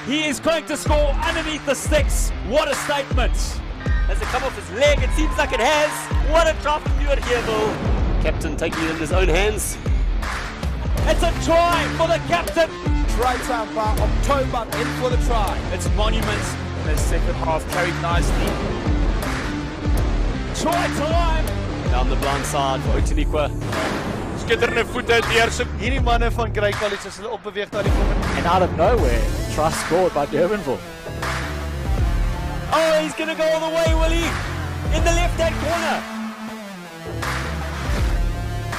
He is going to score underneath the sticks. What a statement. Has it come off his leg? It seems like it has. What a try from Muir here, though. Captain taking it in his own hands. It's a try for the captain. Try time by October in for the try. It's Monuments in the second half, carried nicely. Try time. Down the blind side for Outeniqua. Skitterende voete deur. Hierdie manne van Grey College as hulle opbeweeg na die volgende. And out of nowhere, try scored by Durbanville. Oh, he's going to go all the way, will he? In the left-hand corner.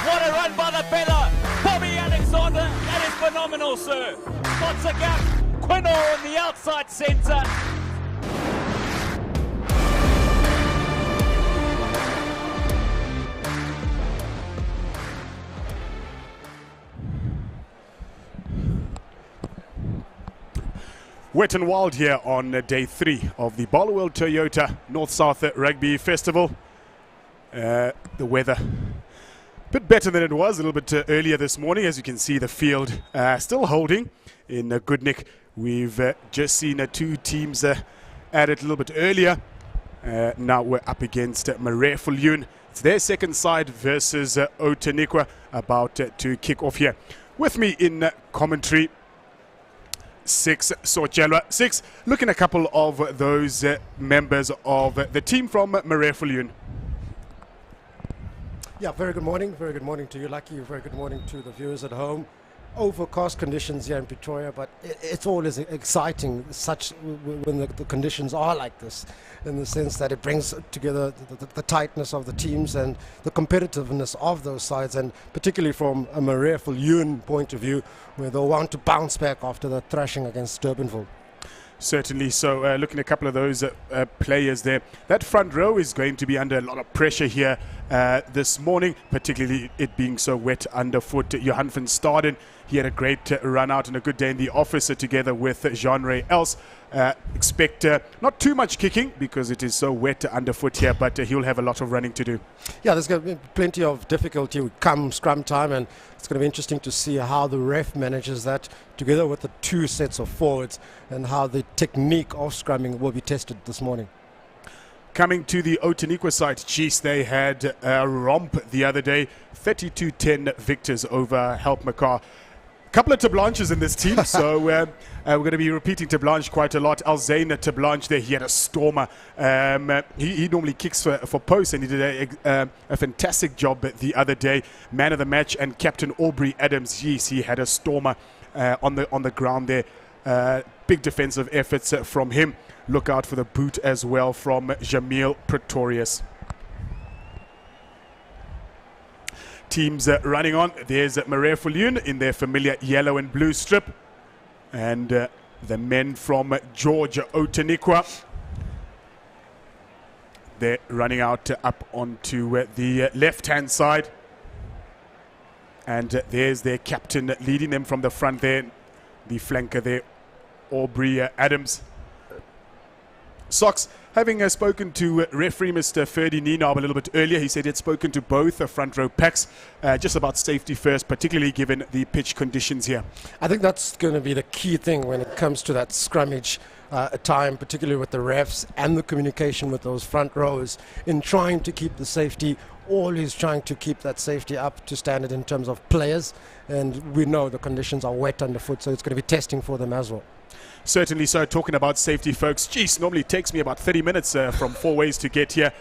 What a run by the feather. Bobby Alexander, that is phenomenal, sir. Spots a gap. Quinor on the outside centre. Wet and wild here on day 3 of the Barloworld Toyota North-South Rugby Festival. The weather a bit better than it was a little bit earlier this morning. As you can see, the field still holding in Outeniqua. We've just seen 2 teams at it a little bit earlier. Now we're up against Marais Viljoen. It's their second side versus Outeniqua, about to kick off here. With me in commentary, Six Sorchelwa. Six, looking at a couple of those members of the team from Marais Viljoen. Yeah, very good morning to you, Lucky. Very good morning to the viewers at home. Overcast conditions here in Pretoria, but it's always exciting when the conditions are like this, in the sense that it brings together the tightness of the teams and the competitiveness of those sides, and particularly from a Marais Viljoen point of view, where they'll want to bounce back after the thrashing against Durbanville. Certainly. So looking at a couple of those players there, that front row is going to be under a lot of pressure here this morning, particularly it being so wet underfoot. Johan van Staden, he had a great run out and a good day in the office together with Jean-Ray Else. Expect not too much kicking because it is so wet underfoot here, but he'll have a lot of running to do. Yeah, there's going to be plenty of difficulty come scrum time, and it's going to be interesting to see how the ref manages that together with the 2 sets of forwards, and how the technique of scrumming will be tested this morning. Coming to the Outeniqua side, geez, they had a romp the other day, 32-10 victors over Help Makar. Couple of Tablanches in this team, so we're going to be repeating Tablanche quite a lot. Alzane Tablanche there, he had a stormer. He normally kicks for posts, and he did a fantastic job the other day. Man of the match, and Captain Aubrey Adams, yes, he had a stormer on the ground there. Big defensive efforts from him. Look out for the boot as well from Jamil Pretorius. Teams running on. There's Marais Viljoen in their familiar yellow and blue strip, and the men from Georgia Outeniqua, they're running out up onto the left-hand side, and there's their captain leading them from the front there, the flanker there, Aubrey Adams. Sox, having spoken to referee Mr. Ferdy Ninaab a little bit earlier, he said he had spoken to both front row packs just about safety first, particularly given the pitch conditions here. I think that's going to be the key thing when it comes to that scrummage time, particularly with the refs and the communication with those front rows, in trying to keep the safety, always trying to keep that safety up to standard in terms of players. And we know the conditions are wet underfoot, so it's going to be testing for them as well. Certainly so. Talking about safety, folks, geez, normally it takes me about 30 minutes from 4 ways to get here.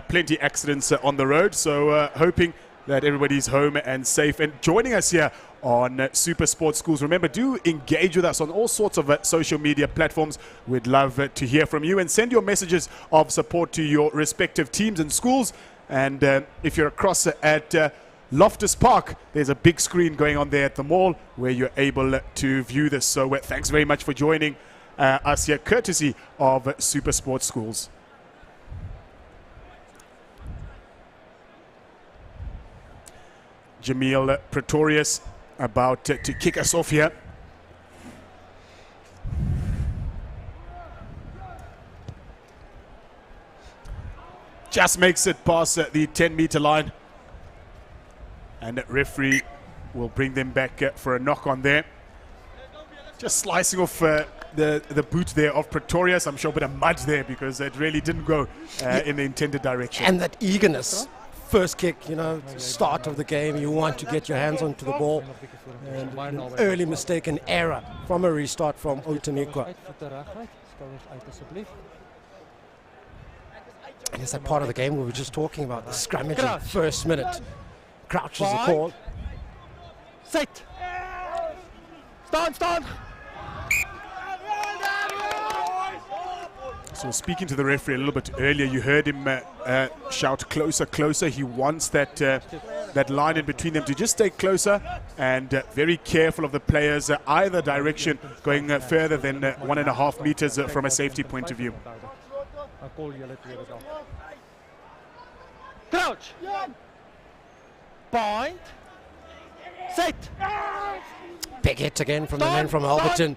Plenty accidents on the road, so hoping that everybody's home and safe. And joining us here on Super Sports Schools, remember, do engage with us on all sorts of social media platforms. We'd love to hear from you, and send your messages of support to your respective teams and schools. And if you're across at Loftus Park, there's a big screen going on there at the mall where you're able to view this. So thanks very much for joining us here, courtesy of Super Sports Schools. Jamil Pretorius about to kick us off here. Just makes it past the 10-meter line. And referee will bring them back for a knock on there. Just slicing off the boot there of Pretorius. I'm sure a bit of mud there because it really didn't go in the intended direction. And that eagerness. First kick, you know, start of the game, you want to get your hands onto the ball. And an early mistake, an error from a restart from Outeniqua. And it's that part of the game we were just talking about, the scrummaging first minute. Crouch is the call. Set. Stand. So speaking to the referee a little bit earlier, you heard him shout closer. He wants that line in between them to just stay closer and very careful of the players either direction, going further than 1.5 meters from a safety point of view. Crouch. Point. Set. Big hit again from the men from Alberton.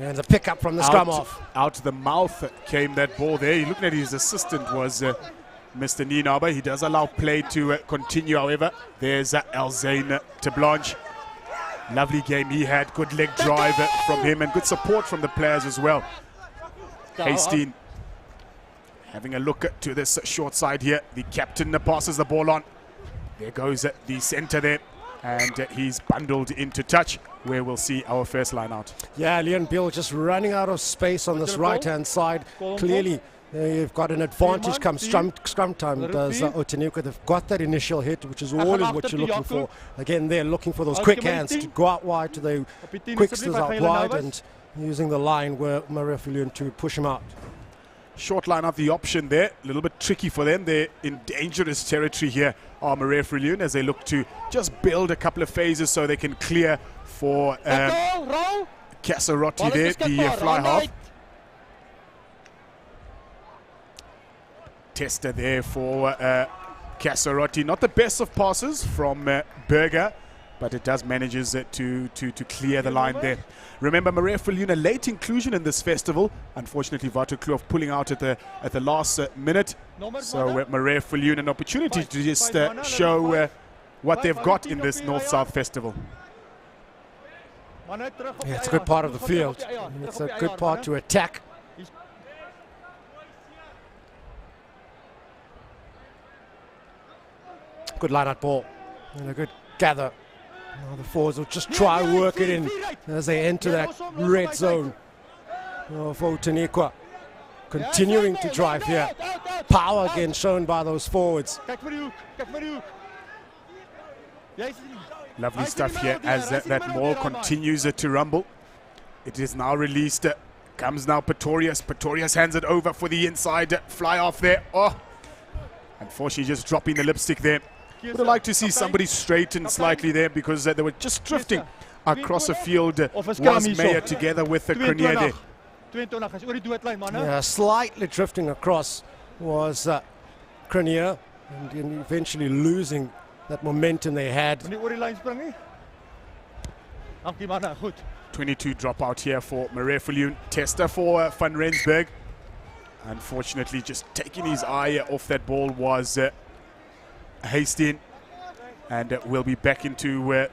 And the pickup from the scrum off. Out the mouth came that ball there. Looking at his assistant was Mr. Nienaber. He does allow play to continue, however. There's Elzane to Blanche. Lovely game he had. Good leg drive from him and good support from the players as well. Hastine having a look to this short side here. The captain passes the ball on. There goes the center there. And he's bundled into touch, where we'll see our first line out. Yeah, Leon Bill just running out of space on this right-hand side. Clearly, you've got an advantage come scrum time. Does Outeniqua. They've got that initial hit, which is always what you're looking for. Again, they're looking for those quick hands to go out wide to the quicksters out wide and using the line where Marais Viljoen to push him out. Short line out the option there. A little bit tricky for them. They're in dangerous territory here, Marais Viljoen, as they look to just build a couple of phases so they can clear for Casarotti there, the fly half. Tester there for Casarotti. Not the best of passes from Berger, but it does manages to clear the line there. Remember, Marais Viljoen, a late inclusion in this festival. Unfortunately, Vato Kloof pulling out at the last minute. So Marais Viljoen an opportunity to just show what they've got in this North-South festival. Yeah, it's a good part of the field. It's a good part to attack. Good line-out ball and a good gather. Now the forwards will just try and work it in as they enter that red zone of Outeniqua. Continuing to drive here. Power again shown by those forwards. Lovely stuff here as that ball continues to rumble. It is now released. Comes now Pretorius. Pretorius hands it over for the inside fly off there. Oh, unfortunately just dropping the lipstick there. Would have liked to see somebody straighten slightly there because they were just drifting across the field. Was Meyer together with Cronier there. Yeah, slightly drifting across was Cronier and eventually losing that momentum they had. 22 dropout here for Marais Viljoen. Tester for Van Rensburg. Unfortunately, just taking his eye off that ball was Hastings, and we'll be back into a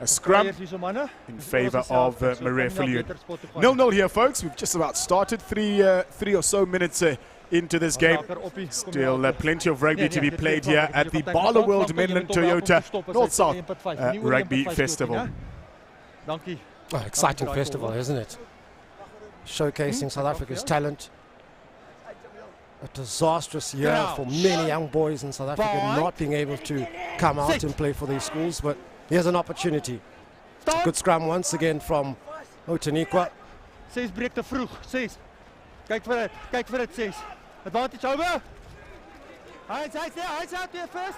scrum in favor of Marais Viljoen. 0-0 here, folks. We've just about started three or so minutes into this game. Still plenty of rugby to be played here at the Barloworld Menlyn Toyota North-South Rugby Festival. Oh, exciting festival, isn't it? Showcasing South Africa's talent. A disastrous year for many young boys in South Africa not being able to come out and play for their schools, but here's an opportunity. Good scrum once again from Outeniqua. 6 breek te vroeg. 6. Kyk vir dit 6. Advantage over. Hy's out there first.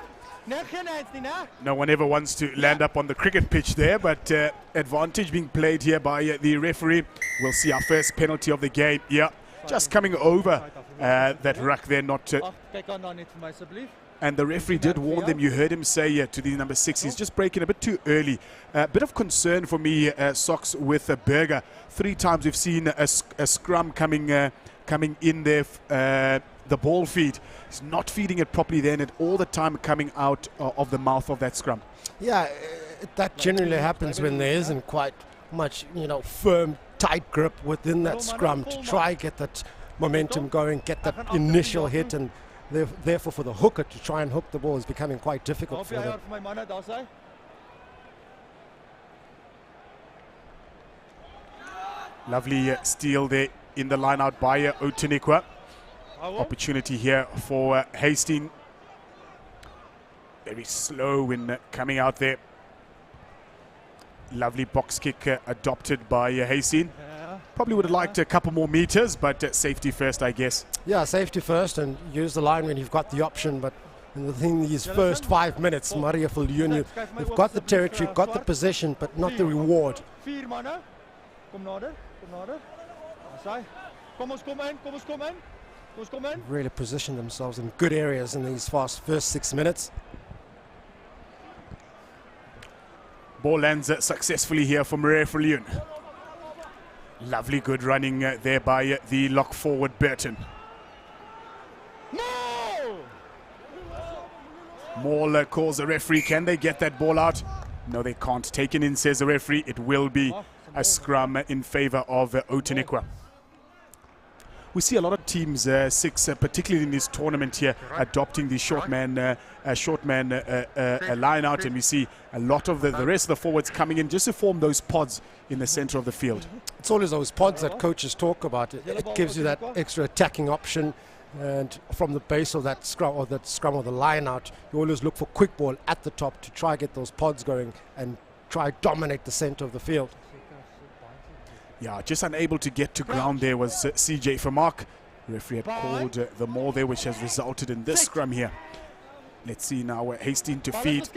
No one ever wants to land up on the cricket pitch there, but advantage being played here by the referee. We'll see our first penalty of the game. Yeah, just coming over that ruck there, not and the referee did warn them. You heard him say to the number 6, he's just breaking a bit too early. A bit of concern for me, Socks, with Berger. 3 times we've seen a scrum coming in there. The ball feed, he's not feeding it properly then, and all the time coming out of the mouth of that scrum. Yeah, that generally happens when there isn't quite much, firm tight grip within that scrum to try get that momentum going, get that initial hit, and therefore for the hooker to try and hook the ball is becoming quite difficult for them. Lovely steal there in the line out by Outeniqua. Opportunity here for Hastings. Very slow in coming out there. Lovely box kick adopted by Hastings. Probably would have liked a couple more meters, but safety first, I guess. Yeah, safety first, and use the line when you've got the option. But in these first 5 minutes, Marais Viljoen, you've got the territory, got the possession, but not the reward. Really position themselves in good areas in these first 6 minutes. Ball lands successfully here for Marais Viljoen. Lovely good running there by the lock forward Burton. Maul calls the referee. Can they get that ball out? No, they can't. Taken in, says the referee. It will be a scrum in favor of Outeniqua. We see a lot of teams, particularly in this tournament here, adopting the short man line out, and we see a lot of the rest of the forwards coming in just to form those pods in the center of the field. It's always those pods that coaches talk about. It gives you that extra attacking option, and from the base of that scrum or the line out, you always look for quick ball at the top to try get those pods going and try dominate the center of the field. Yeah, just unable to get to ground there was CJ Vermaak. The referee had called the maul there, which has resulted in this scrum here. Let's see now Hastings to feed.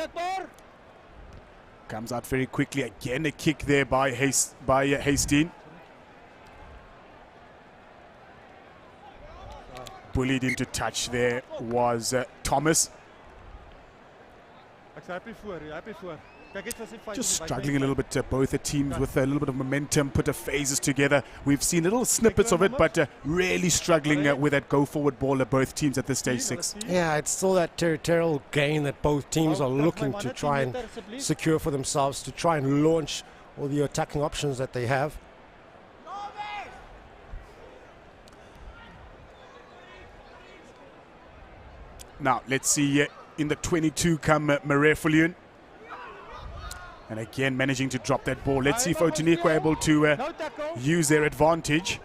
Comes out very quickly. Again, a kick there by Hastings. Bullied into touch there was Thomas. Just struggling a little bit, both the teams with a little bit of momentum, put the phases together. We've seen little snippets of it, but really struggling with that go-forward ball at both teams at this stage 6. Yeah, it's still that territorial gain that both teams are looking to try and secure for themselves, to try and launch all the attacking options that they have. Now, let's see in the 22 come Marais Viljoen. And again, managing to drop that ball. Let's see if Outeniqua are able to use their advantage.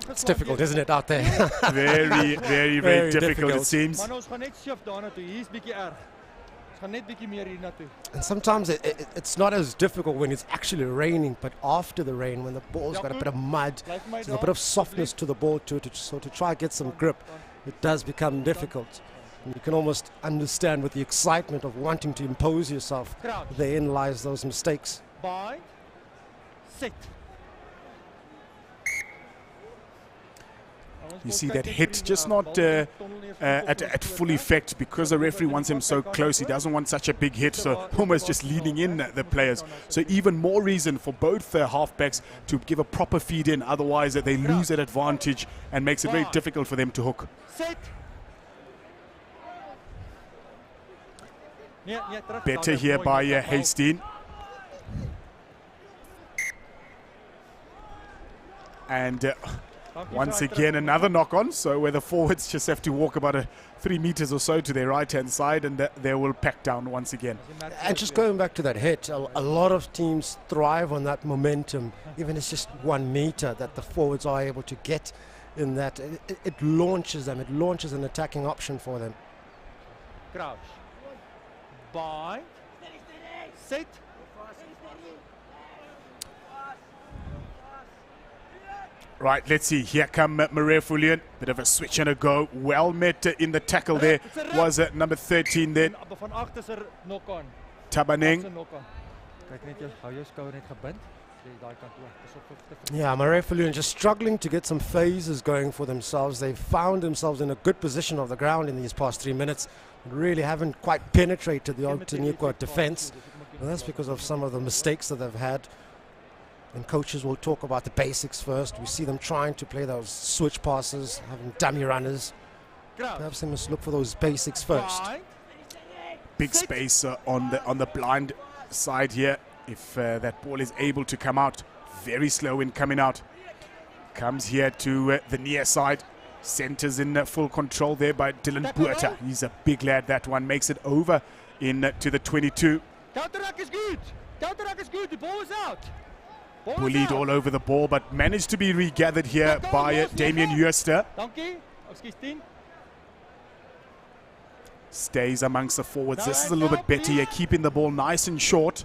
It's difficult, isn't it, out there? Very, very, very difficult, it seems. And sometimes it's not as difficult when it's actually raining, but after the rain, when the ball's got a bit of mud, there's a bit of softness to the ball so to try and get some grip, it does become difficult. And you can almost understand with the excitement of wanting to impose yourself, therein lies those mistakes. You see that hit just not at full effect because the referee wants him so close. He doesn't want such a big hit, so almost just leaning in the players. So even more reason for both halfbacks to give a proper feed in, otherwise they lose that advantage and makes it very difficult for them to hook. Better here by Hastings. And once again another knock on, so where the forwards just have to walk about 3 meters or so to their right hand side, and they will pack down once again. And just going back to that hit, a lot of teams thrive on that momentum, even if it's just 1 meter that the forwards are able to get in that. It launches them, it launches an attacking option for them. Crouch. Bind. Set. Right, let's see. Here come Marais Viljoen. Bit of a switch and a go. Well met in the tackle there was number 13 then. Tabaneng. Yeah, Marais Viljoen just struggling to get some phases going for themselves. They've found themselves in a good position of the ground in these past 3 minutes. Really haven't quite penetrated the Outeniqua defense. And that's because of some of the mistakes that they've had. And coaches will talk about the basics first. We see them trying to play those switch passes, having dummy runners. Perhaps they must look for those basics first. Big space on the blind side here. if that ball is able to come out. Very slow in coming out. Comes here to the near side. Centers in full control there by Dylan Buerta. He's a big lad, that one. Makes it over in to the 22. Counterattack is good. Counterattack is good. The ball is out. Ball is Bullied out. all over the ball, but managed to be regathered here by Damien Jooster. Dankie. Excuse 10. Stays amongst the forwards. This is a little bit better here, keeping the ball nice and short.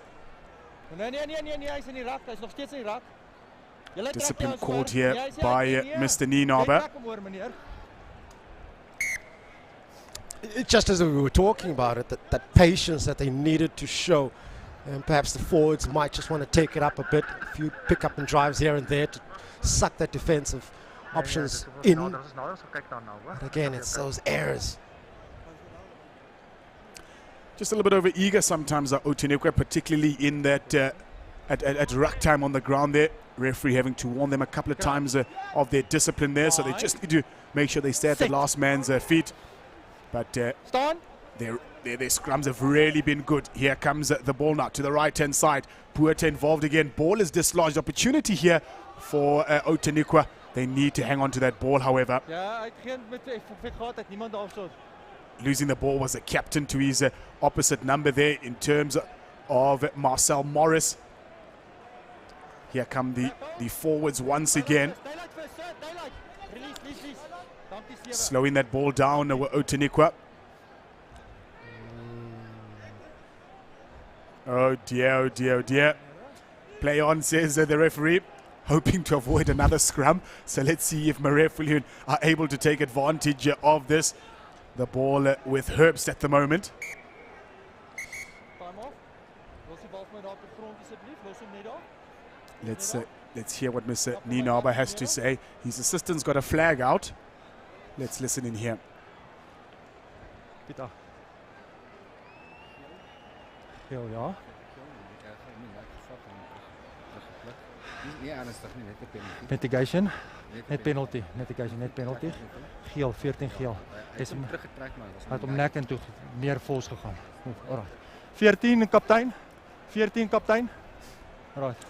Nee, hy is in die rak. Hy is nog steeds in die rak. Julle trek Discipline jou called swaar. here Jy sê, by nee, Mr. jy Nienaber. trek hom oor, meneer. Just as we were talking about it, that patience that they needed to show, and perhaps the forwards might just want to take it up a bit, a few pick up and drives here and there to suck that defensive options in. But again, it's those errors. Just a little bit over eager sometimes are Outeniqua, particularly in that at ruck time on the ground there. Referee having to warn them a couple of times of their discipline there, so they just need to make sure they stay at the last man's feet. But Staan. their scrums have really been good. Here comes the ball now to the right-hand side. Buerta involved again. Ball is dislodged. Opportunity here for Outeniqua. They need to hang on to that ball, however. Ja, hy het geen met effek gehad, hy het niemand daarso. Losing the ball was the captain to his opposite number there in terms of Marcel Morris. Here come the forwards once again. Daylight first, sir. Daylight. Release. Dankie, sewe. Slowing that ball down with Outeniqua. Oh dear. Play on, says the referee. Hoping to avoid another scrum. So let's see if Marais Viljoen are able to take advantage of this. The ball with Herbst at the moment. Time off. Los die bal vir my daar op die grond asseblief. Los hom net daar. Let's hear what Mr. Nienaber has to say. His assistant's got a flag out. Let's listen in here. Pieter. Geel, ja. Mitigation. Net penalty. Mitigation, net penalty. Geel, 14 geel. Hy het om nek en toe meer vols gegaan. Alright. 14 kaptein. 14 kaptein. Alright.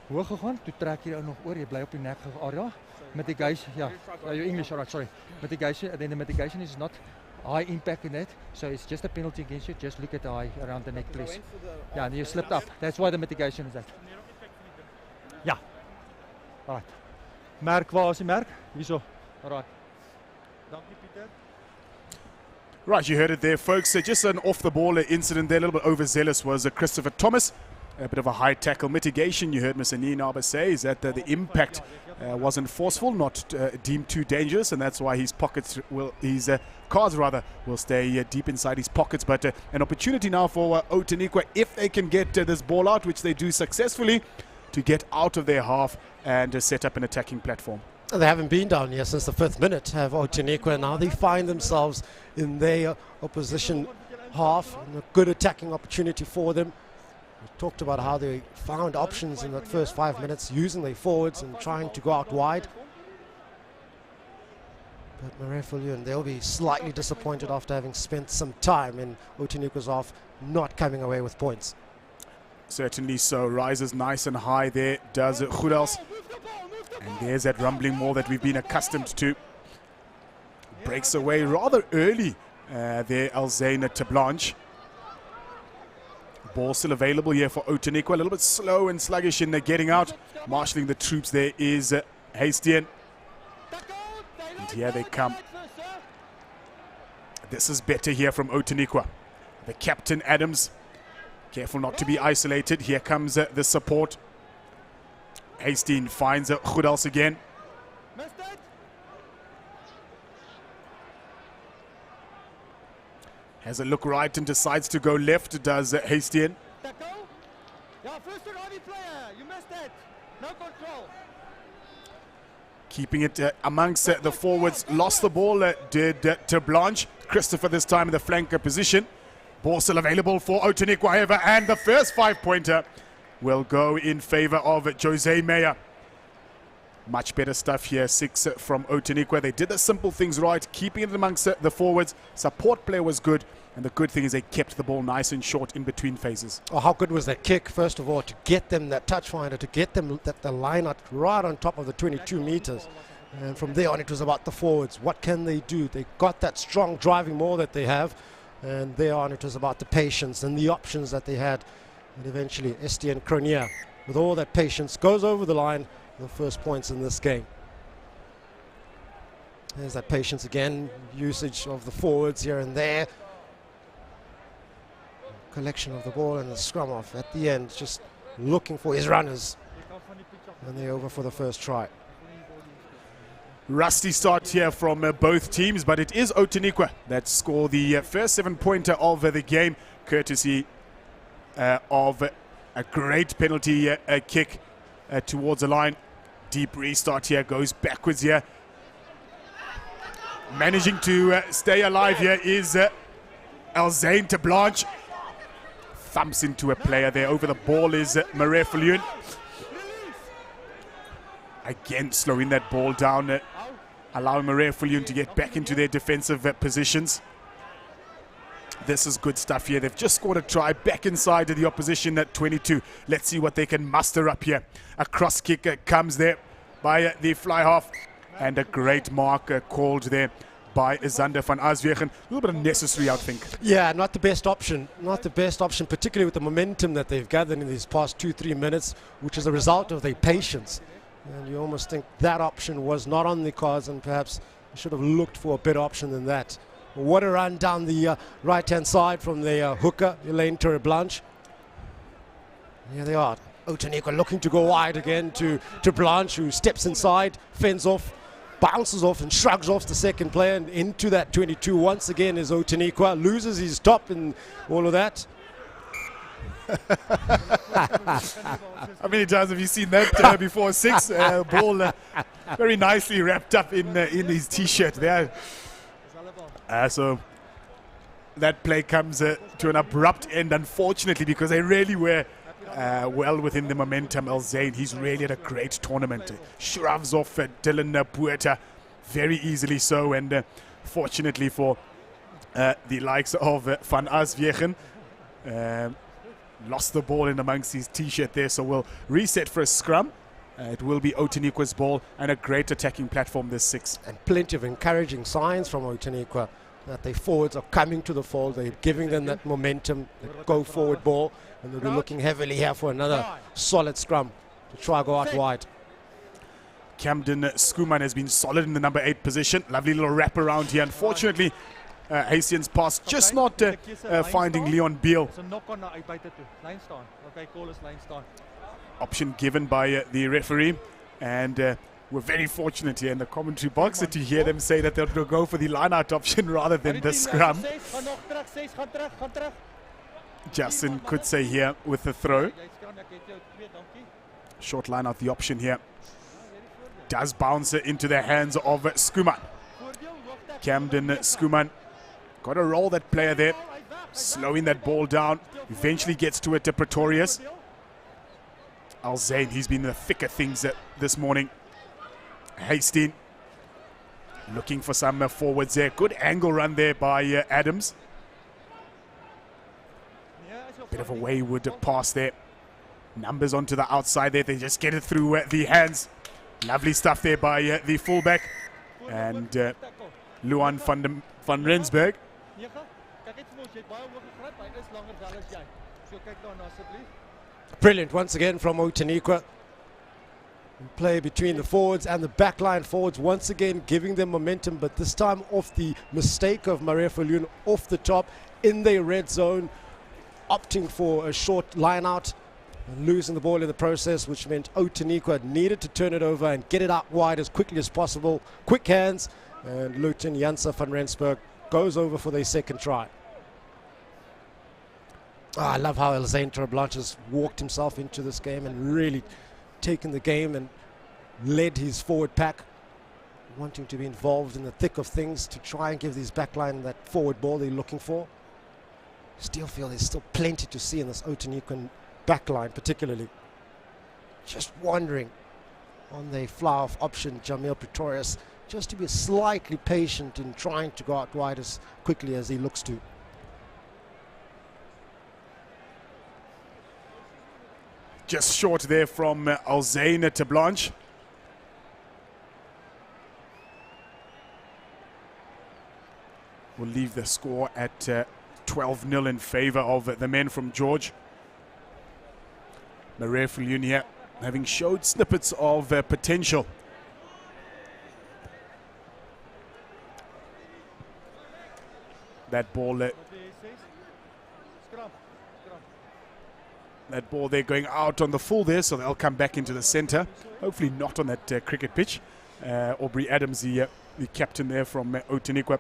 Hoog gegaan, toe trek jy nog oor, jy bly op die nek area. Mitigation, ja. Your English, alright, sorry. Mitigation, and then the mitigation is not high impact in that, so it's just a penalty against you. Just look at the eye around the neck, please. Yeah, and you slipped up. That's why the mitigation is that. Ja. Alright. Merk, waar is die merk? Hierso. Alright. Dankie, Pieter. Right, you heard it there, folks. Just an off-the-ball incident there, a little bit overzealous was Christopher Thomas. A bit of a high tackle mitigation. You heard Mr. Nienaber say is that the impact wasn't forceful, not deemed too dangerous, and that's why his pockets his cards will stay deep inside his pockets. But an opportunity now for Outeniqua, if they can get this ball out, which they do successfully, to get out of their half and set up an attacking platform. They haven't been down here since the 5th minute, have Outeniqua. Now they find themselves in their opposition half, and a good attacking opportunity for them. We talked about how they found options in that first 5 minutes, using their forwards and trying to go out wide. But Marais Viljoen, they'll be slightly disappointed after having spent some time in Outeniqua's half, not coming away with points. Certainly so. Rises nice and high there, does Goedels. And there's that rumbling more that we've been accustomed to. Breaks away rather early there, Alzane to Blanche. Ball still available here for Outeniqua. A little bit slow and sluggish in the getting out. Marshalling the troops there is Hastian. And here they come. This is better here from Outeniqua. The captain Adams. Careful not to be isolated. Here comes the support. Hastien finds Goedels again. Has a look right and decides to go left, does Hastien. Keeping it amongst the forwards. Lost the ball, did to Blanche. Christopher this time in the flanker position. Ball still available for Outeniqua, however, and the first 5-pointer will go in favor of Jose Meyer. Much better stuff here, 6 from Outeniqua. They did the simple things right, keeping it amongst the forwards. Support play was good, And the good thing is they kept the ball nice and short in between phases. Oh, how good was that kick, first of all, to get them that touch finder, to get them that the line out right on top of the 22 meters. And from there on, it was about the forwards. What can they do? They got that strong driving maul that they have. And there on, it was about the patience and the options that they had. And eventually, Estienne Cronier, with all that patience, goes over the line, the first points in this game. There's that patience again, usage of the forwards here and there. Collection of the ball and the scrum off at the end, just looking for his runners. And they're over for the first try. Rusty start here from both teams, but it is Outeniqua that score the first 7-pointer of the game, courtesy of a great penalty kick towards the line. Deep restart here, goes backwards here. Managing to stay alive here is Elzane to Blanche. Thumps into a player there. Over the ball is Marais Viljoen. Again, slowing that ball down, allowing Marais Viljoen to get back into their defensive positions. This is good stuff here. They've just scored a try back inside of the opposition at 22. Let's see what they can muster up here. A cross kick comes there by the fly half. And a great mark called there by Zander van Aswegen. A little bit unnecessary, I think. Yeah, not the best option. Not the best option, particularly with the momentum that they've gathered in these past 2-3 minutes, which is a result of their patience. And you almost think that option was not on the cards, and perhaps you should have looked for a better option than that. What a run down the right-hand side from the hooker, Elaine Blanche. Here they are. Outeniqua looking to go wide again to Blanche, who steps inside, fends off, bounces off and shrugs off the second player, and into that 22 once again is Outeniqua, loses his top and all of that. How many times have you seen that before? 6 ball very nicely wrapped up in his t-shirt there. So that play comes to an abrupt end, unfortunately, because they really were well within the momentum. Elzane, he's really had a great tournament. Shrugs off Dylan Puerta very easily so, and fortunately for the likes of Van Aswegen, lost the ball in amongst his t-shirt there, so we'll reset for a scrum. It will be Outeniqua's ball, and a great attacking platform this 6. And plenty of encouraging signs from Outeniqua that their forwards are coming to the fold. They're giving them that momentum, that go forward ball, and they'll be looking heavily here for another solid scrum to try go out wide. Camden Skuman has been solid in the number 8 position. Lovely little wrap around here. Unfortunately, Haitian's pass just not finding Leon Beal. Option given by the referee, and we're very fortunate here in the commentary box to hear them say that they'll go for the line-out option rather than the scrum. Justin could say here with the throw. Short line-out the option here. Does bounce into the hands of Skuman. Camden Skuman got to roll that player there, slowing that ball down. Eventually gets to it to Pretorius. Elzane, he's been in the thick of things this morning. Hastine looking for some forwards there. Good angle run there by Adams. Bit of a wayward pass there. Numbers onto the outside there. They just get it through the hands. Lovely stuff there by the fullback. And Luan van Rensburg. Brilliant once again from Outeniqua. Play between the forwards and the backline forwards, once again giving them momentum, but this time off the mistake of Marais Viljoen off the top in their red zone, opting for a short line out and losing the ball in the process, which meant Outeniqua needed to turn it over and get it out wide as quickly as possible. Quick hands, and Luton Jansa van Rensburg goes over for their second try. I love how Elzane Blanche has walked himself into this game and really taken the game and led his forward pack, wanting to be involved in the thick of things to try and give these backline that forward ball they're looking for. Still feel there's still plenty to see in this Outeniquan backline, particularly. Just wondering on the fly-off option, Jamil Pretorius, just to be slightly patient in trying to go out wide as quickly as he looks to. just short there from Alzane to Blanche. We'll leave the score at 12-0 in favor of the men from George. Marais Viljoen here, having showed snippets of potential. That ball that ball there going out on the full there, so they'll come back into the center. Hopefully not on that cricket pitch. Aubrey Adams, the captain there from Outeniqua,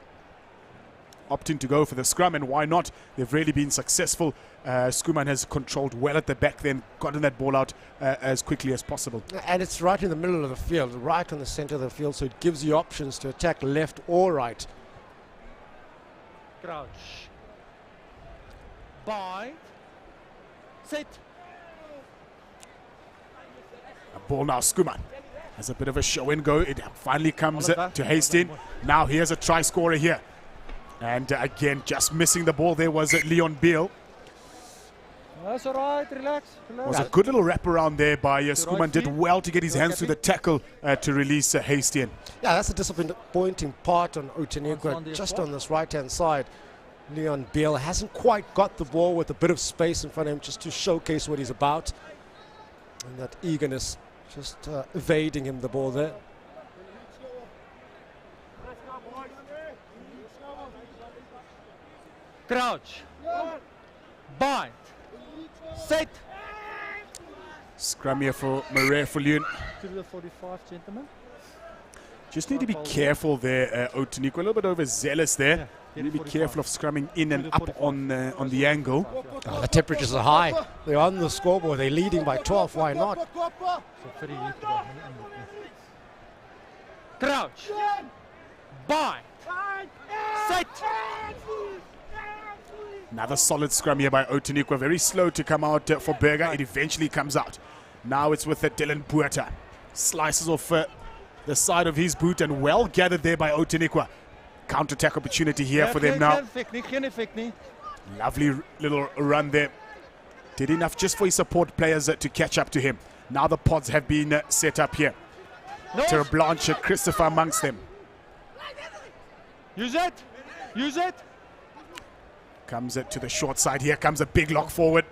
opting to go for the scrum, and why not? They've really been successful. Skuman has controlled well at the back, then gotten that ball out as quickly as possible. And it's right in the middle of the field, right on the center of the field, so it gives you options to attack left or right. Crouch. Bind. Sit. A ball now, Skuman has a bit of a show and go. It finally comes to Hastings. Now here's a try scorer here. And again, just missing the ball there was Leon Beale. That's all right, relax. Was a good little wraparound there by Skuman. Did well to get his hands through the tackle to release Hastings. Yeah, that's a disappointing part on Outeniqua, just on this right-hand side. Leon Beale hasn't quite got the ball with a bit of space in front of him just to showcase what he's about. And that eagerness just evading him the ball there. Crouch. Bind. Sit. Scrum here for Marais Viljoen. To the 45, gentlemen. Just need to be careful there, Outeniqua. A little bit overzealous there. You need to be careful of scrumming in and up on the angle. Oh, the temperatures are high. They're on the scoreboard. They're leading by 12. Why not? Crouch. Bind. Sit. Another solid scrum here by Outeniqua. Very slow to come out for Berger. It eventually comes out. Now it's with Dylan Puerta. Slices off the side of his boot, and well gathered there by Outeniqua. Counter-attack opportunity here for them now. Lovely little run there. Did enough just for his support players to catch up to him. Now the pods have been set up here. Ter Blanche, Christopher amongst them. Use it. Use it. Comes it to the short side. Here comes a big lock forward.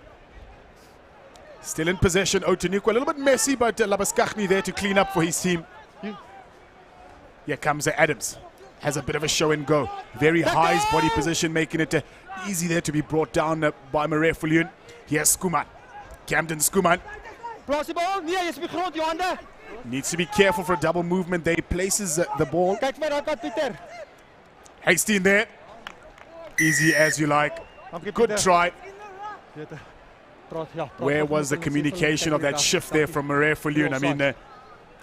Still in possession, Outeniqua. A little bit messy, but Labaskachny there to clean up for his team. Here comes Adams. Has a bit of a show and go. Very high his body position, making it easy there to be brought down by Marais Viljoen. Here's Skuman. Camden Skuman. Needs to be careful for a double movement there. He places the ball. Hastings there. Easy as you like. Good try. Where was the communication of that shift there from Marais Viljoen? I mean,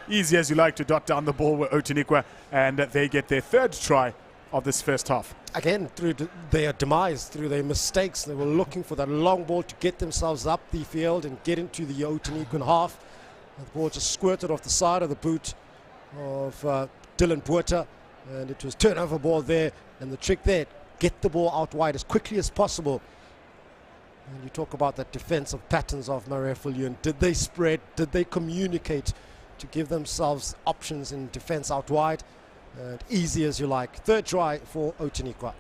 easy as you like to dot down the ball with Outeniqua, and they get their third try of this first half. Again, through their demise, through their mistakes, they were looking for that long ball to get themselves up the field and get into the Outeniquan half. The ball just squirted off the side of the boot of Dylan Puerta, and it was turnover ball there. And the trick there, get the ball out wide as quickly as possible. And you talk about that defensive patterns of Marais Viljoen. Did they spread? Did they communicate to give themselves options in defense out wide? Easy as you like. Third try for Outeniqua.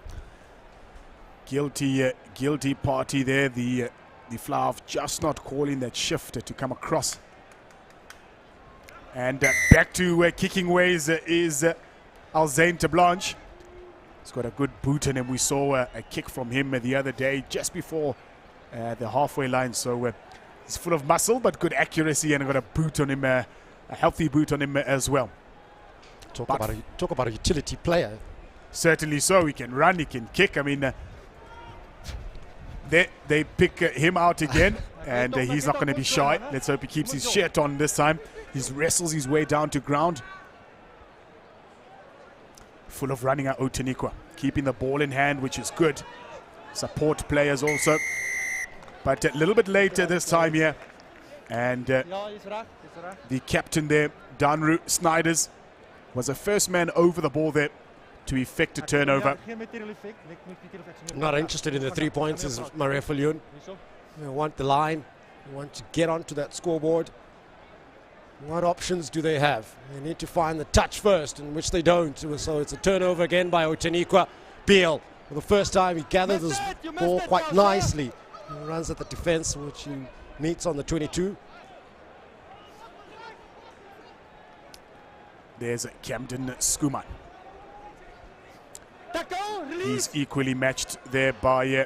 Guilty party there. The Flav just not calling that shift to come across. And back to kicking ways is Alzane to Blanche. He's got a good boot in him. We saw a kick from him the other day just before the halfway line. So he's full of muscle but good accuracy, and got a boot on him, a healthy boot on him as well. Talk about a utility player. Certainly so. He can run, he can kick. I mean, they pick him out again, and he's not going to be shy. Let's hope he keeps his shirt on this time. He wrestles his way down to ground. Full of running at Outeniqua. Keeping the ball in hand, which is good. Support players also. But a little bit later this time here. And the captain there, Danru Snyders, was the first man over the ball there to effect a turnover. Not interested in the 3 points is Marais Viljoen. They want the line, They want to get onto that scoreboard. What options do they have? They need to find the touch first, in which they don't. So it's a turnover again by Outeniqua. Beal, for the first time, he gathers his ball quite nicely. He runs at the defense, which he meets on the 22. There's Camden Skuman. He's equally matched there by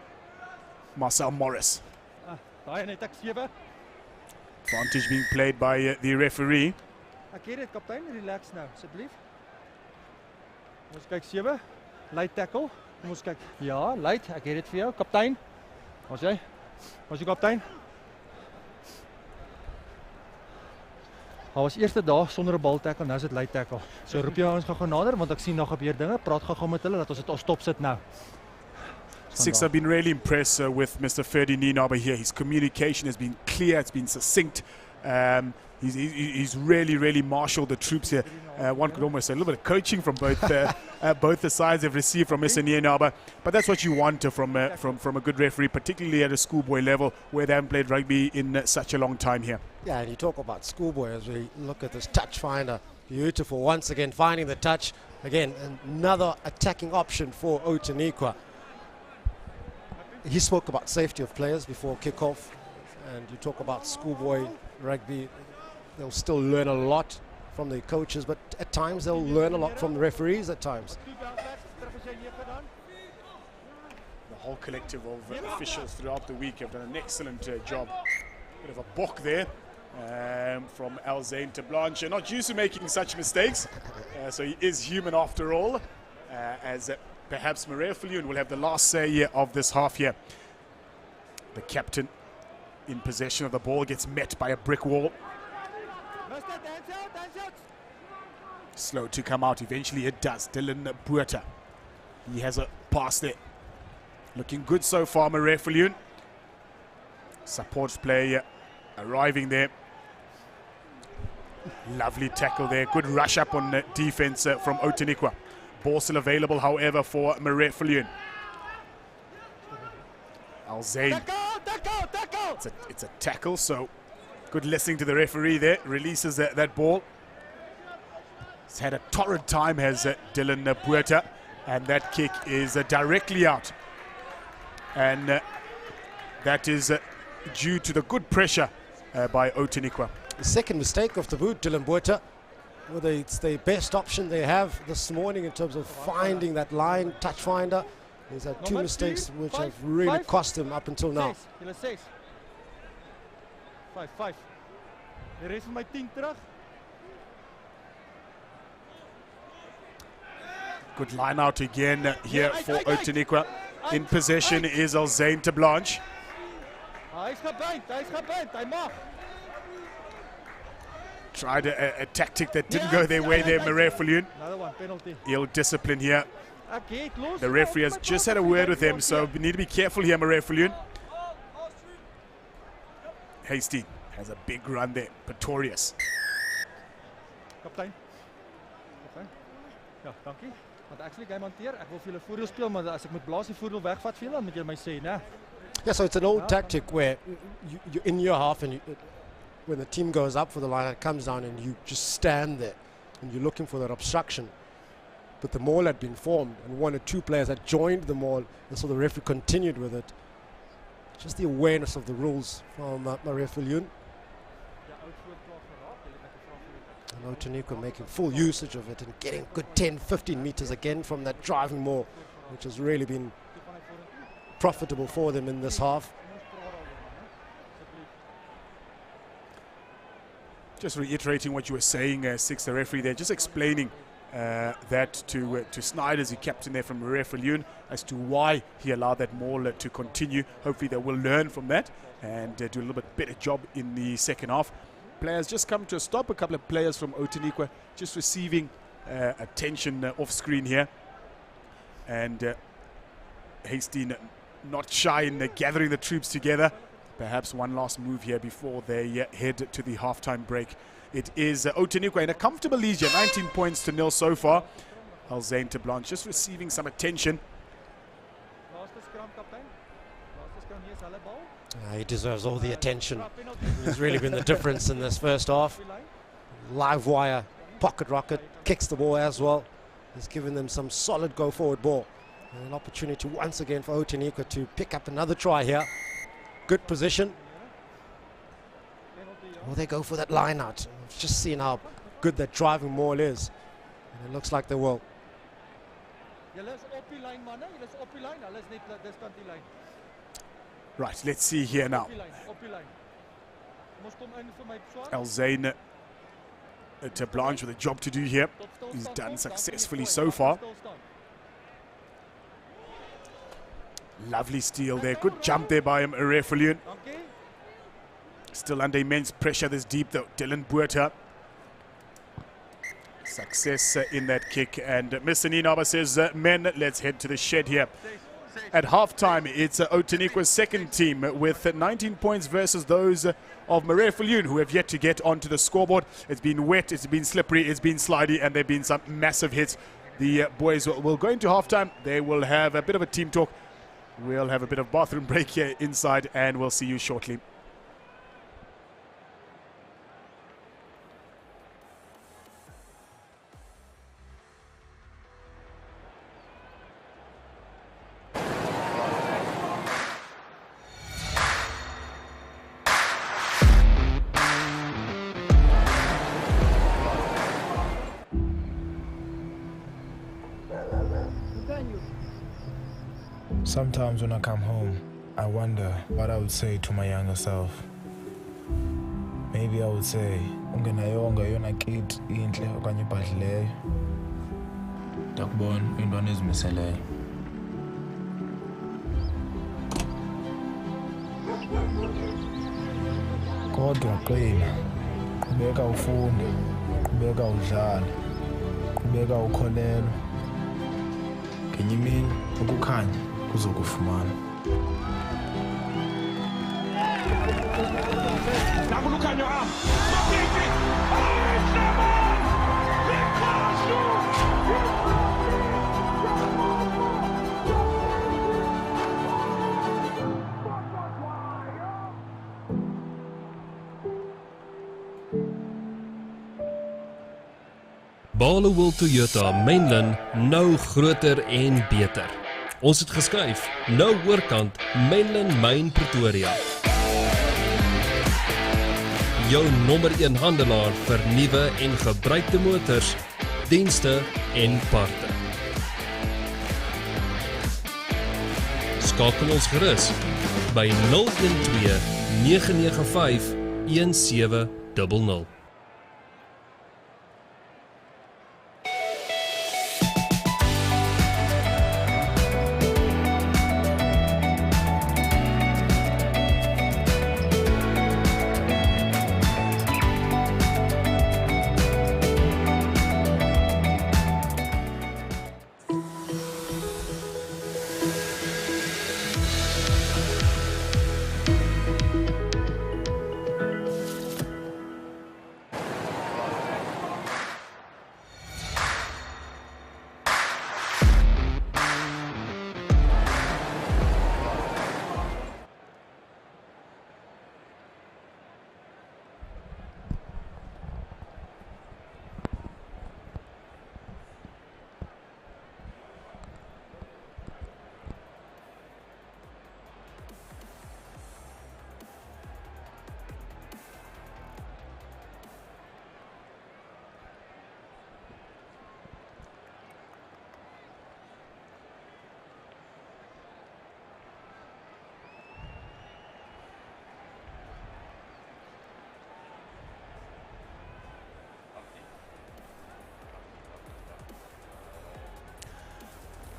Marcel Morris. Advantage being played by the referee. Ek het dit kaptein, relax nou asseblief. Ons kyk 7. Light tackle. Kom ons kyk. Ja, light. Ek het dit vir jou, kaptein. Ons jy? Ons die kaptein. Hy was eerste dag sonder 'n bal tackle, nou is dit light tackle. So roep jy ons gou nader want ek sien nog gebeur dinge. Praat gou met hulle dat ons dit stop sit nou. Six have been really impressed with Mr. Ferdi Nienaber here. His communication has been clear, it's been succinct. He's really marshaled the troops here. One could almost say a little bit of coaching from both the sides have received from Mr. Nienaber. But that's what you want from a good referee, particularly at a schoolboy level where they haven't played rugby in such a long time here. Yeah, and you talk about schoolboy as we look at this touch finder. Beautiful, once again finding the touch. Again, another attacking option for Outeniqua. He spoke about safety of players before kickoff, and you talk about schoolboy rugby. They'll still learn a lot from the coaches, but at times they'll learn a lot from the referees at times. The whole collective of officials throughout the week have done an excellent job. Bit of a book there from Alzain to Blanche. Not used to making such mistakes, so he is human after all, as perhaps Marais Viljoen will have the last say of this half here. The captain in possession of the ball gets met by a brick wall. Slow to come out, eventually it does. Dylan Buerta, he has a pass there. Looking good so far, Marais Viljoen. Support play arriving there. Lovely tackle there, good rush up on defense from Outeniqua. Ball still available, however, for Marais Viljoen. Alzain. It's a tackle, so good listening to the referee there. Releases that ball. He's had a torrid time, has Dylan Buerta, and that kick is directly out. And that is due to the good pressure by Outeniqua. The second mistake of the boot, Dylan Buerta. Whether it's the best option they have this morning in terms of finding that line, touch finder. He's had two mistakes which have really cost him up until now. 5. Die res van my 10 terug. Good line out again here for Outeniqua. In possession is Alzain to Blanche. Hy's gebind, hy mag. Tried a tactic that didn't go their way there, Marais Viljoen. Another one, penalty. Ill discipline here. The referee has just had a word with him, so we need to be careful here, Marais Viljoen. Hasty has a big run there. Pretorius. Kaptein. Ja, dankie. Want actually game hanteer. Ek wil vir julle voordeel speel, maar as ek moet blaas die voordeel wegvat vir julle, dan moet julle my sê, né? Yeah, so it's an old tactic where you're in your half and when the team goes up for the line, it comes down and you just stand there and you're looking for that obstruction. But the maul had been formed and one or two players had joined the maul, and so the referee continued with it. Just the awareness of the rules from Marais Viljoen. And Outeniqua making full usage of it and getting good 10-15 meters again from that driving maul, which has really been profitable for them in this half. Just reiterating what you were saying, Six, the referee there, just explaining that to Snyders, the captain there from Marais Viljoen, as to why he allowed that maul to continue. Hopefully they will learn from that and do a little bit better job in the second half. Players just come to a stop. A couple of players from Outeniqua just receiving attention off screen here. And Hasty not shy in gathering the troops together. Perhaps one last move here before they head to the halftime break. It is Outeniqua in a comfortable lead here, 19 points to 0 so far. Alzain to Blanche just receiving some attention. He deserves all the attention. He's really been the difference in this first half. Live wire, pocket rocket, kicks the ball as well. He's given them some solid go forward ball. And an opportunity once again for Outeniqua to pick up another try here. Good position. Will they go for that line out? We've just seen how good that driving maul is. And it looks like they will. Right, let's see here now. Alzane to Blanche with a job to do here. He's done successfully so far. Lovely steal there. Good jump there by Marais Viljoen. Still under immense pressure this deep though. Dylan Buerta. Success in that kick. And Mr. Ninaba says, men, let's head to the shed here. At halftime, it's Outeniqua's second team with 19 points versus those of Marais Viljoen, who have yet to get onto the scoreboard. It's been wet, it's been slippery, it's been slidey, and there have been some massive hits. The boys will go into halftime. They will have a bit of a team talk. We'll have a bit of bathroom break here inside, and we'll see you shortly. Sometimes when I come home, I wonder what I would say to my younger self. Maybe I would say, ungenayonga yona kid inhle okanye ibhadlileyo. Ndakubona intwana ezimiseleyo. Kodwa qina, qhubeka ufunda, qhubeka udlala, qhubeka ukholelwa. Ngenye imini ukukhanya kuzokufumana. Barloworld Toyota Menlyn nou groter en beter. Ons het geskuif, nou oorkant Menlyn Main Pretoria. Jou nommer 1 handelaar vir nuwe en gebruikte motors, dienste en parte. Skakel ons gerus by 012 995 1700.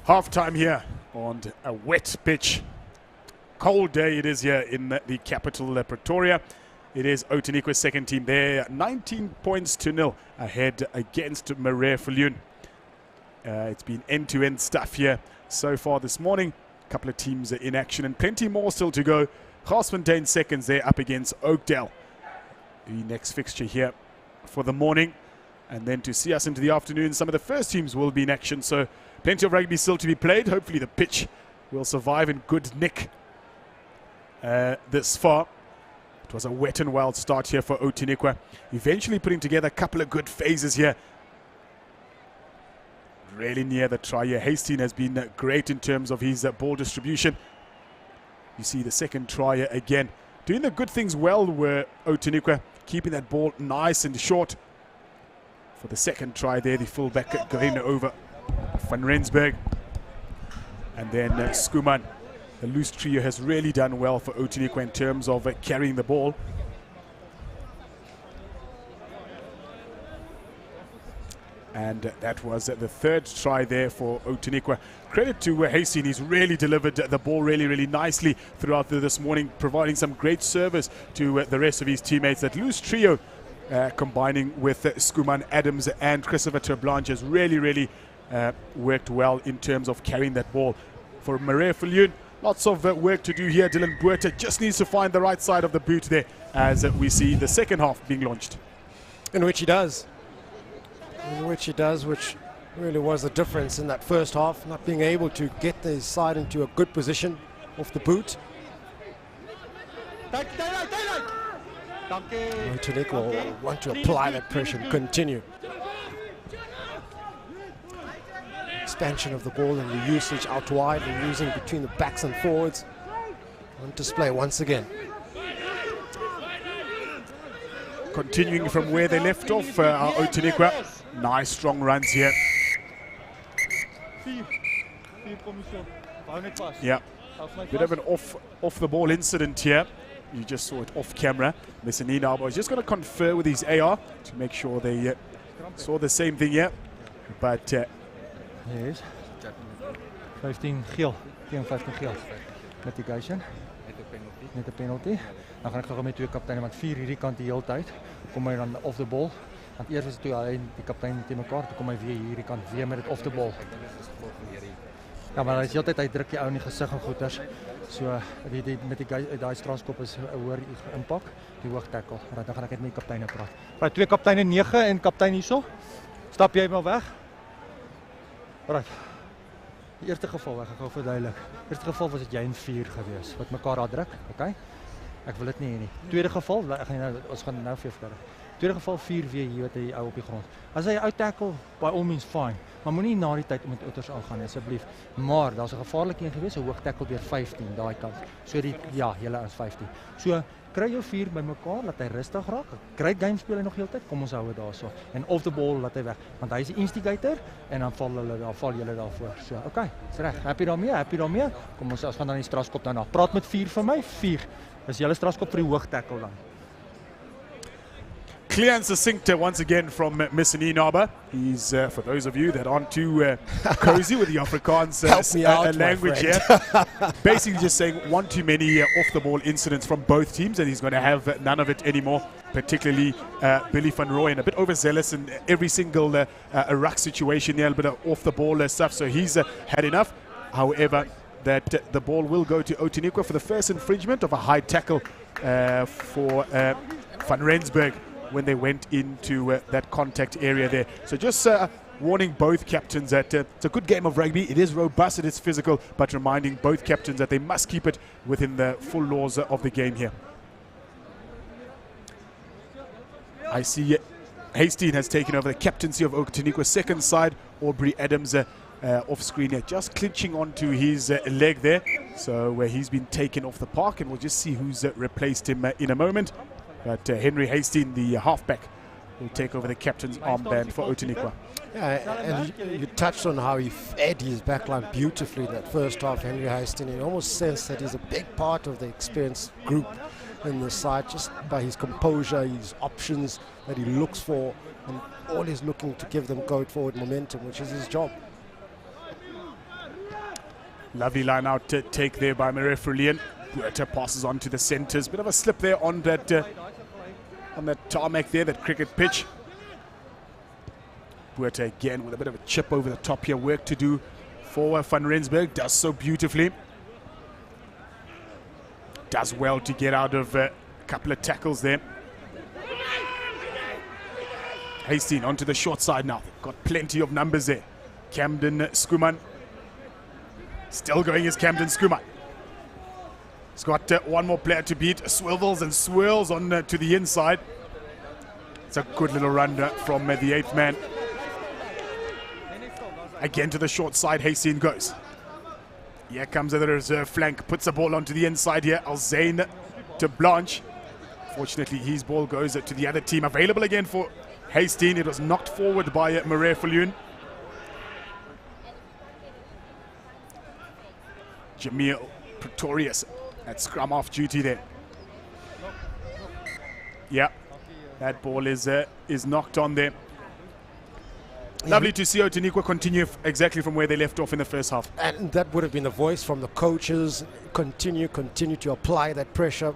Half-time here on a wet pitch. Cold day it is here in the capital, Pretoria. It is Outeniqua's second team there, 19 points to 0 ahead against Marais Viljoen. It's been end-to-end stuff here so far this morning. A couple of teams are in action and plenty more still to go. Garsfontein seconds there up against Oakdale. The next fixture here for the morning. And then to see us into the afternoon, some of the first teams will be in action. So plenty of rugby still to be played. Hopefully the pitch will survive in good nick. this far. It was a wet and wild start here for Outeniqua. Eventually putting together a couple of good phases here. Really near the try here. Hastings has been great in terms of his ball distribution. You see the second try again. Doing the good things well were Outeniqua, keeping that ball nice and short. For the second try there, the fullback going over Van Rensburg. And then Skuman. The loose trio has really done well for Outeniqua in terms of carrying the ball. And that was the third try there for Outeniqua. Credit to Hastings, he's really delivered the ball really nicely throughout this morning, providing some great service to the rest of his teammates. That loose trio combining with Skuman, Adams and Christopher Terblanche has really worked well in terms of carrying that ball. For Marais Viljoen, lots of work to do here. Dylan Buerta just needs to find the right side of the boot there as we see the second half being launched. In which he does. Which really was the difference in that first half, not being able to get the side into a good position off the boot. Outeniqua will want to apply that pressure and continue. Expansion of the ball and the usage out wide and using between the backs and forwards on display once again. Continuing from where they left off, Outeniqua. Nice strong runs here. Yeah, bit of an off the ball incident here. You just saw it off camera. Menlyn was just going to confer with his AR to make sure they saw the same thing here. But yes, 15 geel, tegen 15 geel. Mitigation. Net 'n penalty. Dan gaan ek gou met twee kapteine want 4 hierdie kant die hele tyd. Kom hy dan off the ball. Want eers was toe hy die kaptein te mekaar, toe kom hy weer hierdie kant weer met dit off the ball. Ja, maar hy is heeltyd hy druk die ou in die gesig en goeters. So met die daai strafskop is 'n hoër impak, die hoog tackle. Dan gaan ek net met die kapteine praat. Right, twee kapteine 9 en kaptein hierso. Stap jy maar weg. Right. Die eerste geval, ek gaan gou verduidelik. Die eerste geval was dit jy en 4 gewees wat mekaar daar druk, okay? Ek wil dit nie hê nie. Tweede geval, ons gaan nou vir verder. Tweede geval 4 weer hier wat hy ou op die grond. As hy out tackle, by all means fine, maar moenie na die tyd met outers aangaan asseblief. Maar daar's 'n gevaarlike een gewees, 'n hoog tackle deur 15 daai kant. So julle is 15. So kry jou 4 bymekaar, laat hy rustig raak. Great game speel hy nog heeltyd. Kom ons hou dit daarso. En off the ball laat hy weg, want hy is die instigator en dan val julle daarvoor. So, okay, dis reg. Happy daarmee. Kom ons gaan dan die strafskop daarna. Praat met 4 vir my. 4. Dis julle strafskop vir die hoog tackle dan. Clear and succinct once again from Menlyn. He's, for those of you that aren't too cozy with the Afrikaans language here, basically just saying one too many off-the-ball incidents from both teams, and he's going to have none of it anymore, particularly Billy van Rooyen, a bit overzealous in every single ruck situation there, a bit of off-the-ball stuff, so he's had enough. However, that the ball will go to Outeniqua for the first infringement of a high tackle for Van Rensburg when they went into that contact area there. So just warning both captains that it's a good game of rugby. It is robust, it is physical, but reminding both captains that they must keep it within the full laws of the game here. I see Hastings has taken over the captaincy of Outeniqua's second side. Aubrey Adams off screen here, just clinching onto his leg there. So where he's been taken off the park, and we'll just see who's replaced him in a moment. But Henry Hastings, the halfback, will take over the captain's armband for Outeniqua. Yeah, and you touched on how he fed his backline beautifully in that first half, Henry Hastings. You almost sense that he's a big part of the experienced group in the side, just by his composure, his options that he looks for, and always looking to give them go forward momentum, which is his job. Lovely line out take there by Marais Viljoen. Buerta passes on to the centres. Bit of a slip there on that tarmac there, that cricket pitch. Buerta again with a bit of a chip over the top here. Work to do for Van Rensburg. Does so beautifully. Does well to get out of a couple of tackles there. Hastings onto the short side now. Got plenty of numbers there. Camden Skuman. Still going is Camden Skuman. He's got one more player to beat. Swivels and swirls on to the inside. It's a good little run from the 8th man. Again to the short side, Hastings goes. Here comes the reserve flank, puts the ball onto the inside here. Alzain to Blanche. Fortunately, his ball goes to the other team. Available again for Hastings. It was knocked forward by Marais Viljoen. Jamil Pretorius at scrum off duty there. Yeah, that ball is knocked on there. Lovely to see Outeniqua continue exactly from where they left off in the first half. And that would have been the voice from the coaches. Continue to apply that pressure,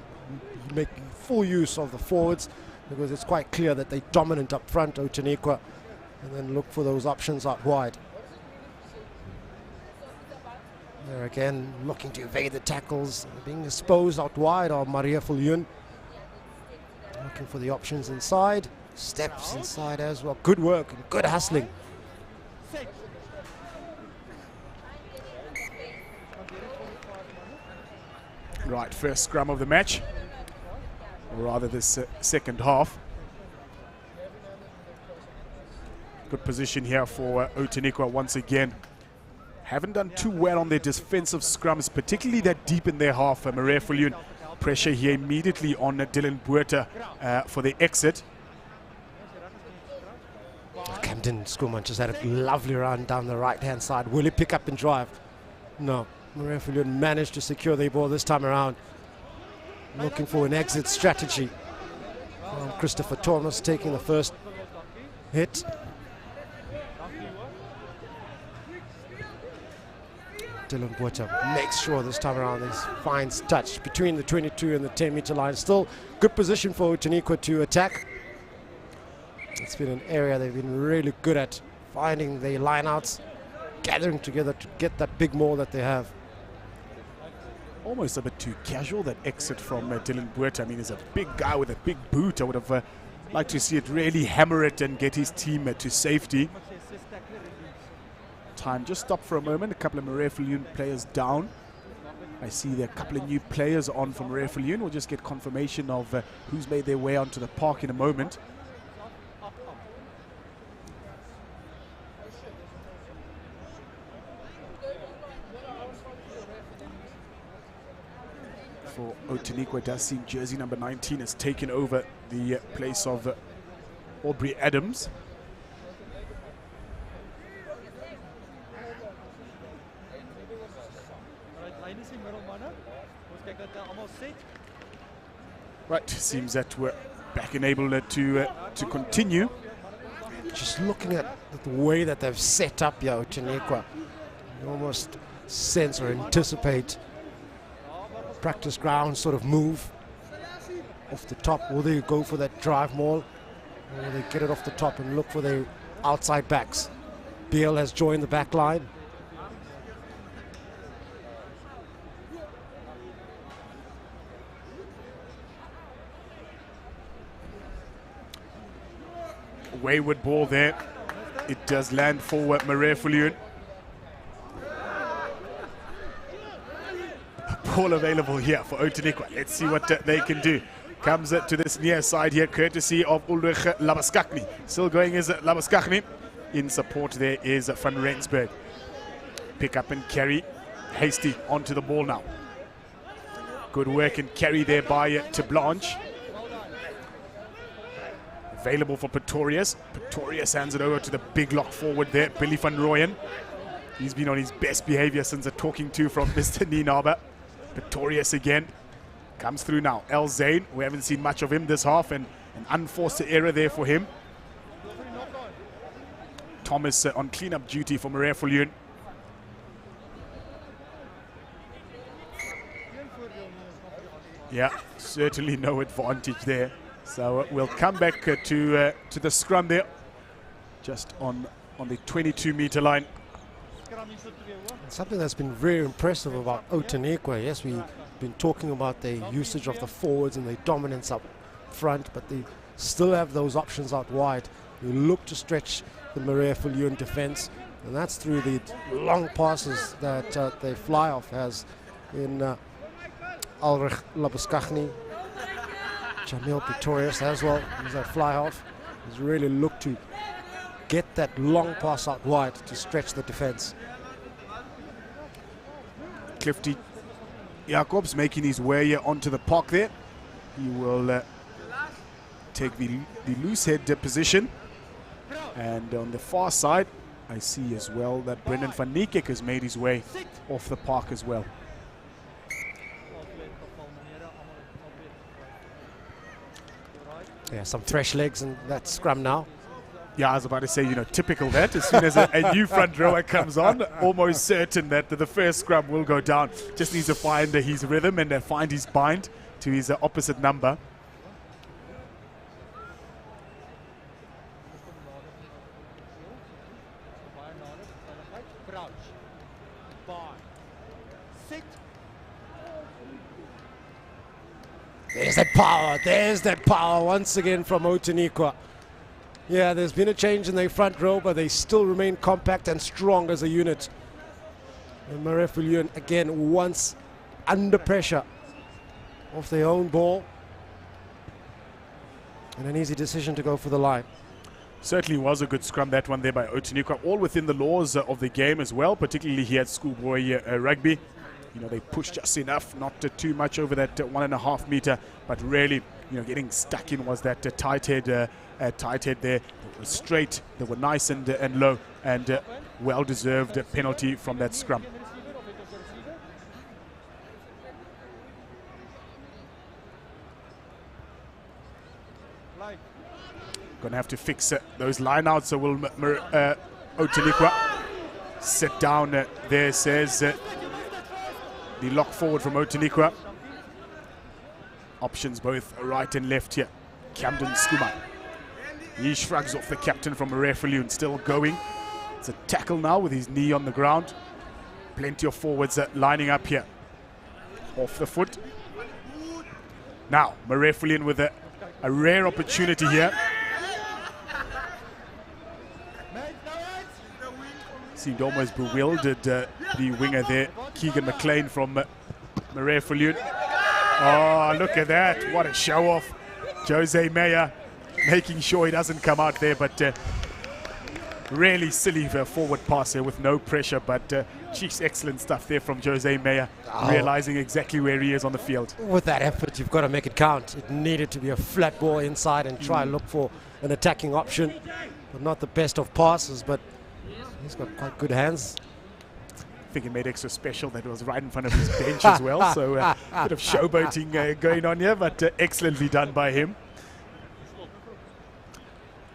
make full use of the forwards, because it's quite clear that they're dominant up front, Outeniqua, and then look for those options out wide. There again, looking to evade the tackles, being exposed out wide are Marais Viljoen. Looking for the options inside, steps inside as well. Good work and good hustling. Right, first scrum of the match, or rather this second half. Good position here for Outeniqua once again. Haven't done too well on their defensive scrums, particularly that deep in their half. Marais Viljoen, pressure here immediately on Dylan Buerta for the exit. Camden Schoolman just had a lovely run down the right-hand side. Will he pick up and drive? No. Marais Viljoen managed to secure the ball this time around. Looking for an exit strategy. Christopher Thomas taking the first hit. Dylan Buerta makes sure this time around he finds touch between the 22 and the 10-meter line. Still good position for Outeniqua to attack. It's been an area they've been really good at, finding the lineouts, gathering together to get that big maul that they have. Almost a bit too casual, that exit from Dylan Buerta. I mean, he's a big guy with a big boot. I would have liked to see it really hammer it and get his team to safety. Time just stopped for a moment. A couple of Marais Viljoen players down. I see there are a couple of new players on from Marais Viljoen. We'll just get confirmation of who's made their way onto the park in a moment. For Outeniqua, it does seem jersey number 19 has taken over the place of Aubrey Adams. Right, seems that we're back and able to continue. Just looking at the way that they've set up here, Outeniqua, you almost sense or anticipate practice ground sort of move off the top. Will they go for that drive maul, or will they get it off the top and look for their outside backs? Beale has joined the back line. Wayward ball there. It does land for Marais Viljoen. Ball available here for Outeniqua. Let's see what they can do. Comes to this near side here, courtesy of Ulrich Labaskachny. Still going is Labaskachny. In support there is Van Rensburg. Pick up and carry. Hasty onto the ball now. Good work and carry there by to Blanche. Available for Pretorius. Pretorius hands it over to the big lock forward there, Billy van Rooyen. He's been on his best behavior since a talking to from Mr. Nienaber. Pretorius again. Comes through now. El Zain, we haven't seen much of him this half, and an unforced error there for him. Thomas on cleanup duty for Marais Viljoen. Yeah, certainly no advantage there. So we'll come back to the scrum there, just on the 22-meter line. Something that's been very impressive about Outeniqua, yes, we've been talking about their usage of the forwards and their dominance up front, but they still have those options out wide. You look to stretch the Marais Viljoen defense, and that's through the long passes that they fly off, as in Ulrich Labuskachny, Jamil Pretorius as well. He's that fly half. He's really looked to get that long pass out wide to stretch the defense. Clifty Jacobs making his way onto the park there. He will take the loose head position. And on the far side, I see as well that Brendan van Niekerk has made his way off the park as well. Yeah, some fresh legs in that scrum now. Yeah, I was about to say, you know, typical that. As soon as a new front rower comes on, almost certain that the first scrum will go down. Just needs to find his rhythm and find his bind to his opposite number. There's that power once again from Outeniqua. Yeah, there's been a change in their front row, but they still remain compact and strong as a unit. And Marais Viljoen again once under pressure off their own ball. And an easy decision to go for the line. Certainly was a good scrum, that one there by Outeniqua, all within the laws of the game as well, particularly here at schoolboy rugby. You know, they pushed just enough, not too much over that 1.5 meter, but really, you know, getting stuck in was that tight head there. They were straight, they were nice and low, and well-deserved penalty from that scrum. Gonna have to fix those line-outs, so will Outeniqua sit down there, says the lock forward from Outeniqua. Options both right and left here. Camden Skuma. He shrugs off the captain from Marais Viljoen, still going. It's a tackle now with his knee on the ground. Plenty of forwards lining up here. Off the foot. Now, Marais Viljoen with a rare opportunity here. Seemed almost bewildered, the winger there, Keegan McLean from Marais Viljoen. Oh, look at that. What a show off. Jose Meyer making sure he doesn't come out there, but really silly forward pass here with no pressure, but geez, excellent stuff there from Jose Meyer, realizing exactly where he is on the field. With that effort, you've got to make it count. It needed to be a flat ball inside and try and look for an attacking option. But not the best of passes, but he's got quite good hands. I think he made extra special that was right in front of his bench as well, so a bit of showboating going on here, but excellently done by him.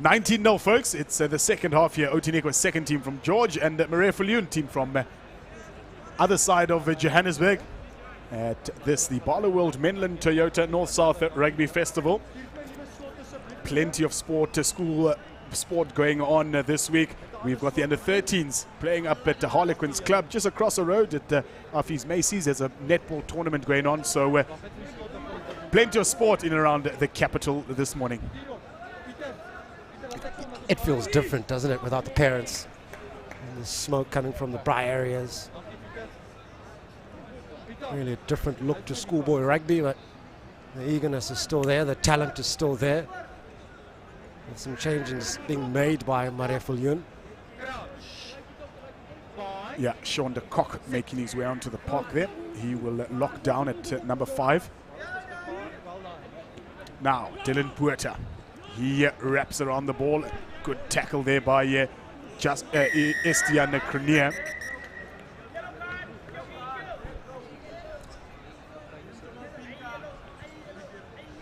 19-0, folks. It's the second half here. Outeniqua's second team from George, and Marais Viljoen team from other side of Johannesburg. At this, the Barloworld Menlyn Toyota North-South Rugby Festival. Plenty of sport, school sport going on this week. We've got the under-13s playing up at the Harlequins Club just across the road at Affies Macy's. There's a netball tournament going on, so plenty of sport in and around the capital this morning. It feels different, doesn't it, without the parents and the smoke coming from the braai areas. Really a different look to schoolboy rugby, but the eagerness is still there, the talent is still there. With some changes being made by Marais Viljoen. Yeah, Sean de Kock making his way onto the park there. He will lock down at number 5. Now, Dylan Puerta. He wraps around the ball. Good tackle there by Estienne Crenier.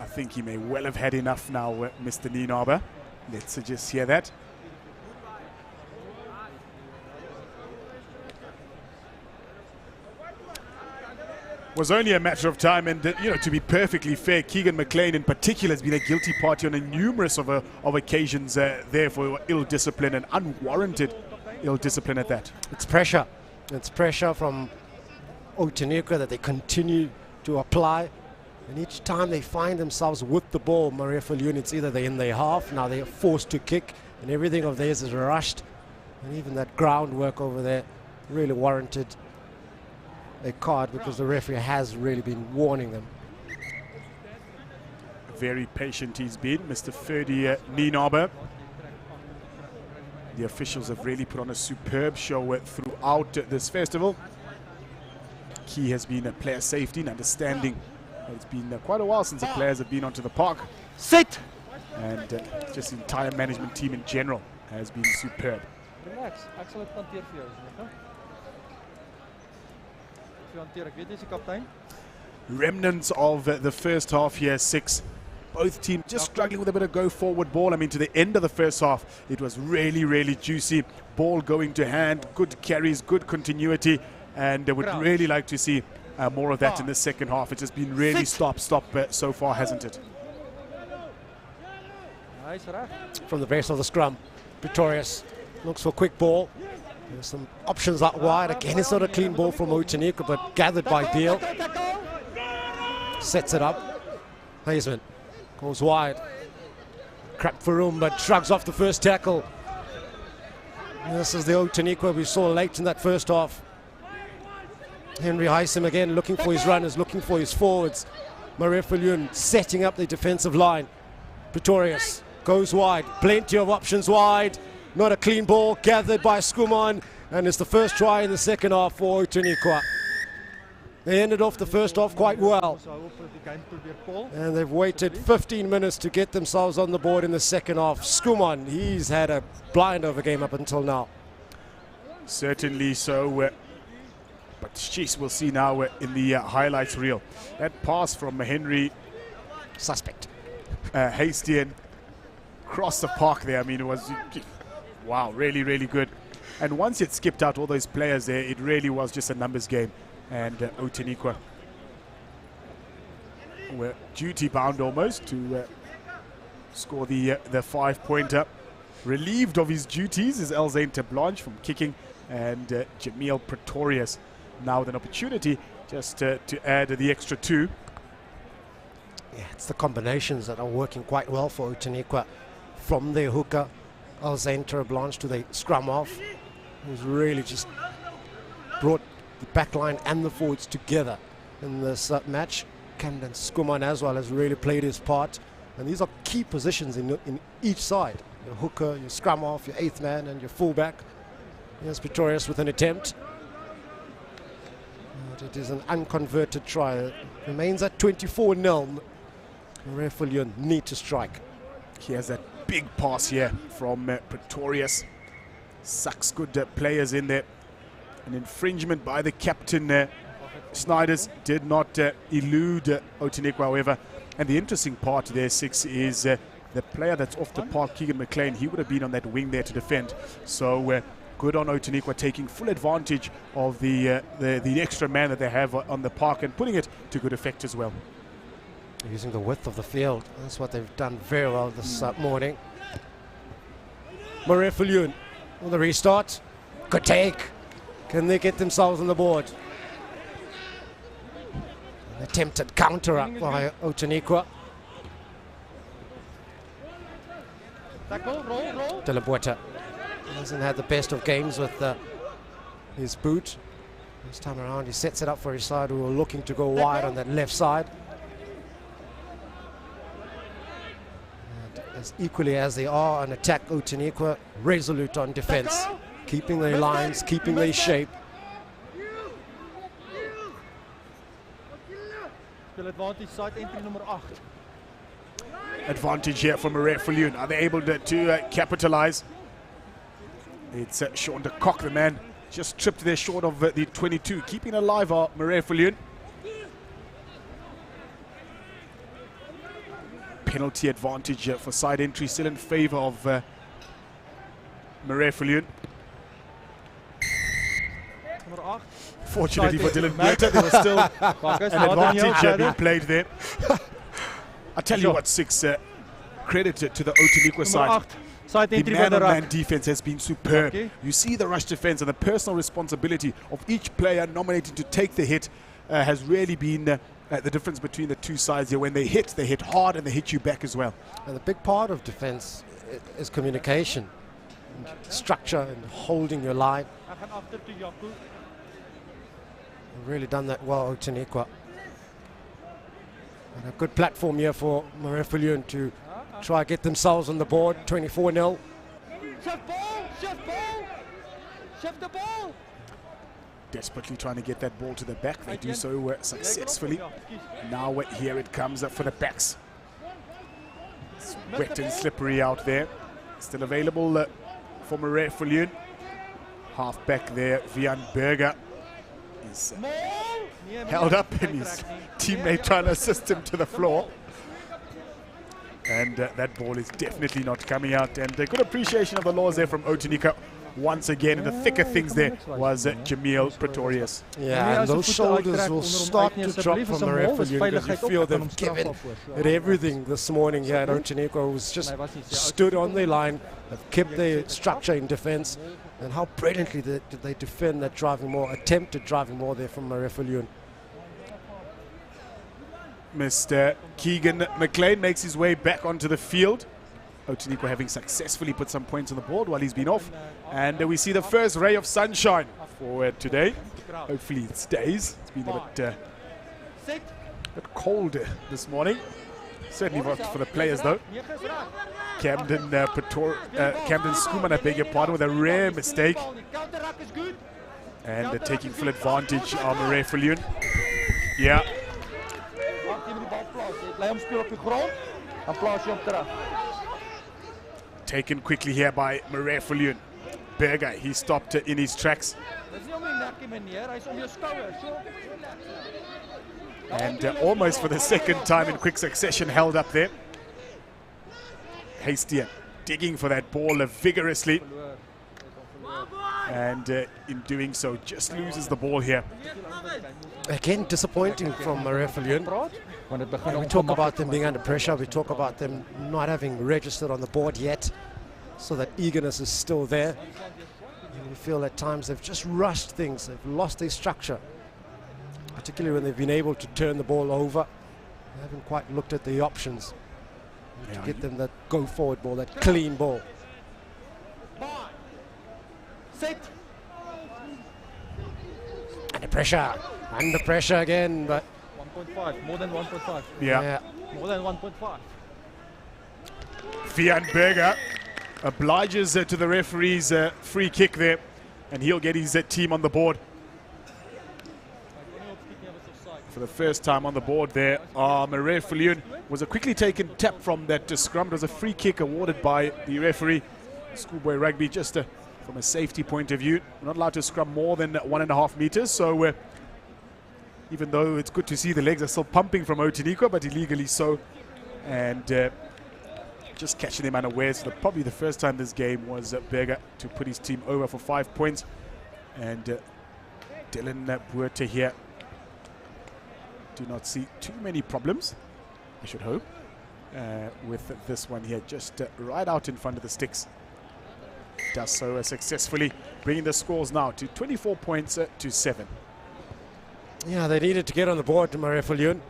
I think he may well have had enough now, Mr. Nienaber. Let's just hear that. Was only a matter of time, and you know, to be perfectly fair, Keegan McLean in particular has been a guilty party on a numerous of occasions there for ill discipline, and unwarranted ill discipline at that. It's pressure. It's pressure from Outeniqua that they continue to apply. And each time they find themselves with the ball, Marais Viljoen, it's either they're in their half, now they're forced to kick, and everything of theirs is rushed. And even that groundwork over there, really warranted. a card because the referee has really been warning them. Very patient he's been, Mr. Ferdy Nienaber. The officials have really put on a superb show throughout this festival. Key has been player safety and understanding. It's been quite a while since the players have been onto the park. Sit! And just the entire management team in general has been superb. Relax, ek sal dit hanteer vir jou, né? Ek hanteer, ek weet jy is die kaptein. Remnants of the first half here, 6. Both teams just struggling with a bit of go-forward ball. I mean, to the end of the first half, it was really, really juicy. Ball going to hand, good carries, good continuity, and would really like to see more of that in the second half. It's just been really stop so far, hasn't it? From the base of the scrum, Pretorius looks for a quick ball. There's some options out wide. Again, it's not a clean ball from Outeniqua, but gathered by Beale. Sets it up. Hazeman goes wide. Crap for room, but shrugs off the first tackle. And this is the Outeniqua we saw late in that first half. Henry Heisem again looking for his runners, looking for his forwards. Marais Viljoen setting up the defensive line. Pretorius goes wide, plenty of options wide. Not a clean ball, gathered by Skuman, and it's the first try in the second half for Outeniqua. They ended off the first half quite well, and they've waited 15 minutes to get themselves on the board in the second half. Skuman, he's had a blind over game up until now. Certainly so, but jeez, we'll see now in the highlights reel. That pass from Henry Suspect. Hastian across the park there. I mean, it was, wow, really, really good. And once it skipped out all those players there, it really was just a numbers game. And Outeniqua were duty-bound almost to score the 5-pointer. Relieved of his duties is Elzane Blanche from kicking, and Jamil Pretorius now with an opportunity just to add the extra 2. Yeah, it's the combinations that are working quite well for Outeniqua. From their hooker, Elzane Blanche, to the scrum off, who's really just brought the back line and the forwards together in this match. Camden Skuman as well has really played his part, and these are key positions in each side. Your hooker, your scrum off, your 8th man, and your fullback. Here's Pretorius with an attempt. But it is an unconverted try. It remains at 24-0. Marais Viljoen need to strike. He has that big pass here from Pretorius. Sucks good players in there. An infringement by the captain. Snyders did not elude Outeniqua, however. And the interesting part there, 6, is the player that's off the park, Keegan McLean. He would have been on that wing there to defend. So good on Outeniqua, taking full advantage of the extra man that they have on the park and putting it to good effect as well. Using the width of the field. That's what they've done very well this morning. Marais Viljoen on the restart. Good take. Can they get themselves on the board? An attempted counter up by Outeniqua. Delabueta hasn't had the best of games with his boot. This time around he sets it up for his side, who are looking to go wide on that left side. As equally as they are on attack, Outeniqua resolute on defense, keeping their lines, keeping their shape. Advantage side entry number 8. Advantage here for Marais Viljoen. Are they able to capitalize? It's Sean de Kock, the man just tripped there short of the 22. Keeping alive are Marais Viljoen. Penalty advantage for side entry still in favor of Marais Viljoen. Fortunately for Dylan Murta, there was still an advantage being played there. I tell you what, 6, credit to the Outeniqua side. The man-on-man defense has been superb. You see the rush defense and the personal responsibility of each player nominated to take the hit has really been the difference between the two sides here. When they hit hard and they hit you back as well. And the big part of defense is communication, and structure, and holding your line. They've really done that well, Outeniqua. And a good platform here for Marais Viljoen to try get themselves on the board, 24-0. Shift ball, shift ball, shift the ball. Desperately trying to get that ball to the back. They do so successfully. Now here it comes for the backs. It's wet and slippery out there. Still available for Marais Viljoen. Half back there, Vian Berger is held up and his teammate trying to assist him to the floor. And that ball is definitely not coming out. And a good appreciation of the laws there from Outeniqua. Once again, in the thick of things there was Jamil Pretorius. Yeah, and those shoulders will start to drop from Marais Viljoen because you feel they've given it everything this morning here at Outeniqua, who's just stood on their line, have kept their structure in defence, and how brilliantly did they defend that driving more, attempted driving more there from Marais Viljoen. Mr. Keegan McLean makes his way back onto the field. Outeniqua having successfully put some points on the board while he's been off. And we see the first ray of sunshine for today. Hopefully it stays. It's been a bit cold this morning. Certainly not for the players though. Camden Schoeman, I beg your pardon, with a rare mistake. And taking full advantage of Marais Viljoen. Yeah. Taken quickly here by Marais Viljoen. Berger, he stopped in his tracks. And almost for the second time in quick succession held up there. Hasty digging for that ball vigorously. And in doing so, just loses the ball here. Again, disappointing from Marais Viljoen. We talk about them being under pressure. We talk about them not having registered on the board yet, so that eagerness is still there. And we feel at times they've just rushed things. They've lost their structure, particularly when they've been able to turn the ball over. They haven't quite looked at the options to get them that go-forward ball, that clean ball. Under pressure again, but 1.5, more than 1.5. Yeah. More than 1.5. Vian Berger obliges to the referee's free kick there, and he'll get his team on the board. For the first time on the board there, Marais Viljoen was a quickly taken tap from that scrum. It was a free kick awarded by the referee. Schoolboy Rugby, just from a safety point of view, we're not allowed to scrum more than 1.5 meters, so even though it's good to see the legs are still pumping from Outeniqua, but illegally so, and just catching them unawares. So probably the first time this game was Berger to put his team over for 5 points, and Dylan Buerte here. Do not see too many problems, I should hope, with this one here, just right out in front of the sticks. Does so successfully, bringing the scores now to 24 points to 7. Yeah, they needed to get on the board to Marais Viljoen.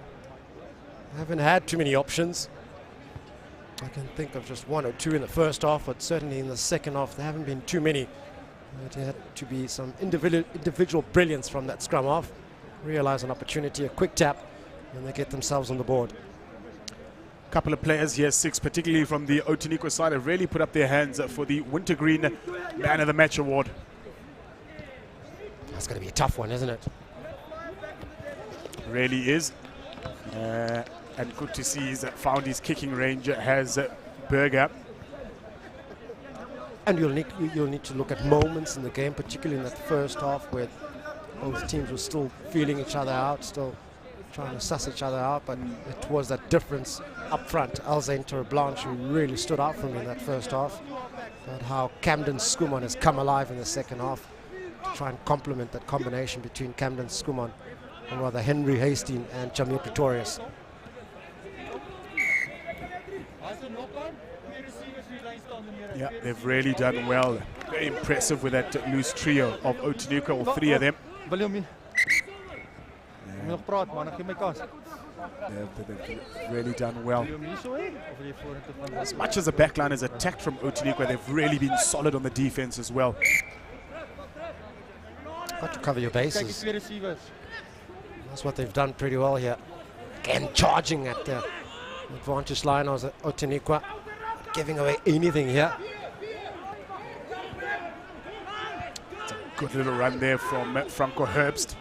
Haven't had too many options. I can think of just 1 or 2 in the first half, but certainly in the second half there haven't been too many. There had to be some individual brilliance from that scrum half. Realize an opportunity, a quick tap, and they get themselves on the board. A couple of players here, 6 particularly from the Outeniqua side, have really put up their hands for the Wintergreen Man of the Match award. That's going to be a tough one, isn't it? Really is. And good to see he's found his kicking range, has Berger. And you'll need to look at moments in the game, particularly in that first half where both teams were still feeling each other out, still trying to suss each other out, but it was that difference up front. Alzain Blanche, who really stood out for me in that first half, but how Camden Schoeman has come alive in the second half to try and complement that combination between Camden Schoeman and rather Henry Hastings and Jamil Pretorius. Yeah, they've really done well. Very impressive with that loose trio of Outeniqua, all 3 of them. They've really done well. As much as the backline has attacked from Outeniqua, they've really been solid on the defense as well. Got to cover your Kyk die bases. twee receivers. That's what they've done pretty well here. Again, charging at the advantage line of Outeniqua. Giving away anything here. It's a good little run there from Franco Herbst.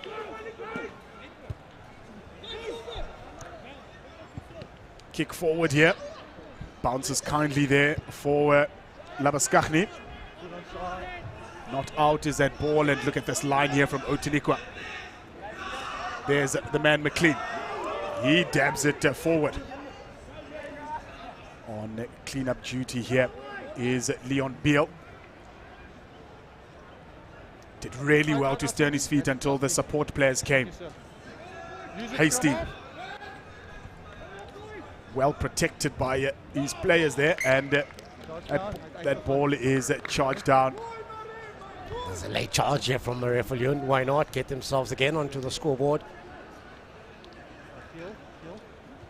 Kick forward here. Bounces kindly there for Labuschagne. Not out is that ball, and look at this line here from Outeniqua. There's the man McLean. He dabs it forward. On cleanup duty here is Leon Beale. Did really well to stay on his feet until the support players came. Hastings. Well protected by his players there, and that ball is charged down. There's a late charge here from Marais Viljoen. Why not get themselves again onto the scoreboard?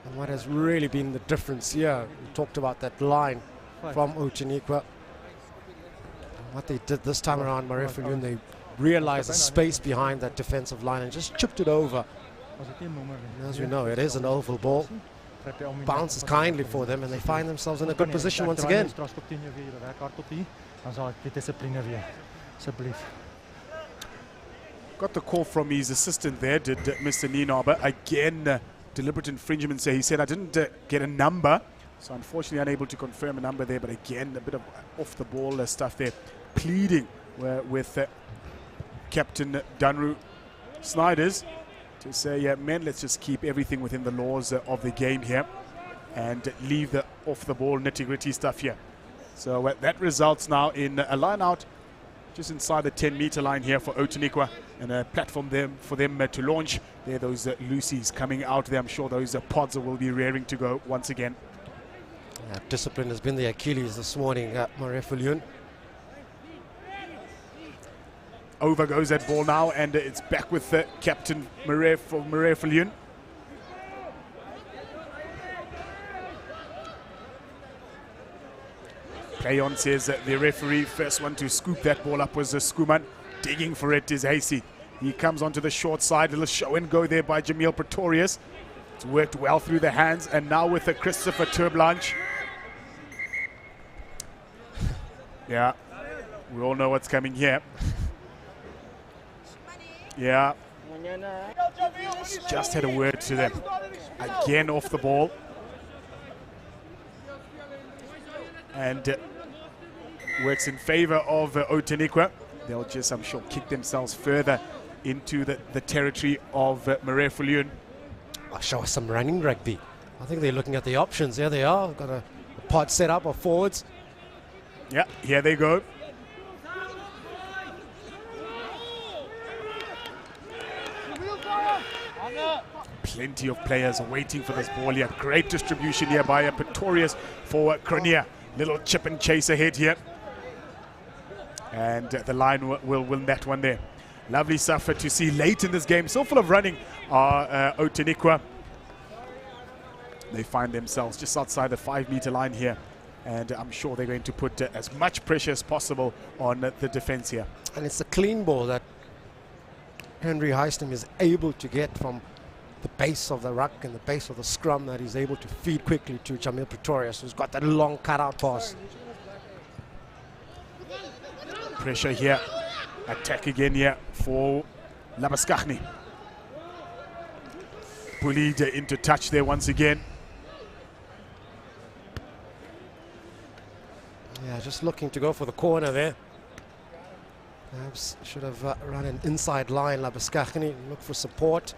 And what has really been the difference here, we talked about that line from Outeniqua. What they did this time around, Marais Viljoen, they realized the space behind that defensive line and just chipped it over. And as we know, it is an oval ball. Bounces kindly for them, and they find themselves in a good position once again. Got the call from his assistant there, did Mr. Nienaber. Again, deliberate infringement. So he said, I didn't get a number, so unfortunately unable to confirm a number there. But again, a bit of off the ball stuff there. Pleading with Captain Dunru Snyders to say, yeah, men, let's just keep everything within the laws of the game here and leave the off the ball nitty-gritty stuff here. So that results now in a line out just inside the 10-meter line here for Outeniqua, and a platform there for them to launch. There, those Lucy's coming out there. I'm sure those pods will be raring to go once again. Discipline has been the Achilles this morning at Marais Viljoen. Over goes that ball now, and it's back with Captain Marais for Marais Viljoen. Play on, says the referee. First one to scoop that ball up was Skuman. Digging for it is Hasey. He comes onto the short side. Little show and go there by Jamil Pretorius. It's worked well through the hands, and now with Christopher Turblanche. Yeah, we all know what's coming here. Yeah, just had a word to them. Again off the ball. And works in favor of Outeniqua. They'll just, I'm sure, kick themselves further into the territory of Marais Viljoen. I'll show us some running rugby. I think they're looking at the options. There they are. Got a pod set up of forwards. Yeah, here they go. Plenty of players waiting for this ball here. Great distribution here by Pretorius for Cronia. Little chip and chase ahead here. And the line will win that one there. Lovely stuff to see late in this game. So full of running are Outeniqua. They find themselves just outside the 5-meter line here. And I'm sure they're going to put as much pressure as possible on the defense here. And it's a clean ball that Henry Heistem is able to get from the base of the ruck and the base of the scrum, that he's able to feed quickly to Jamil Pretorius, who's got that long cutout pass. Pressure here. Attack again here for Labuschagne. Bullied into touch there once again. Yeah, just looking to go for the corner there. Perhaps should have run an inside line, Labuschagne, look for support.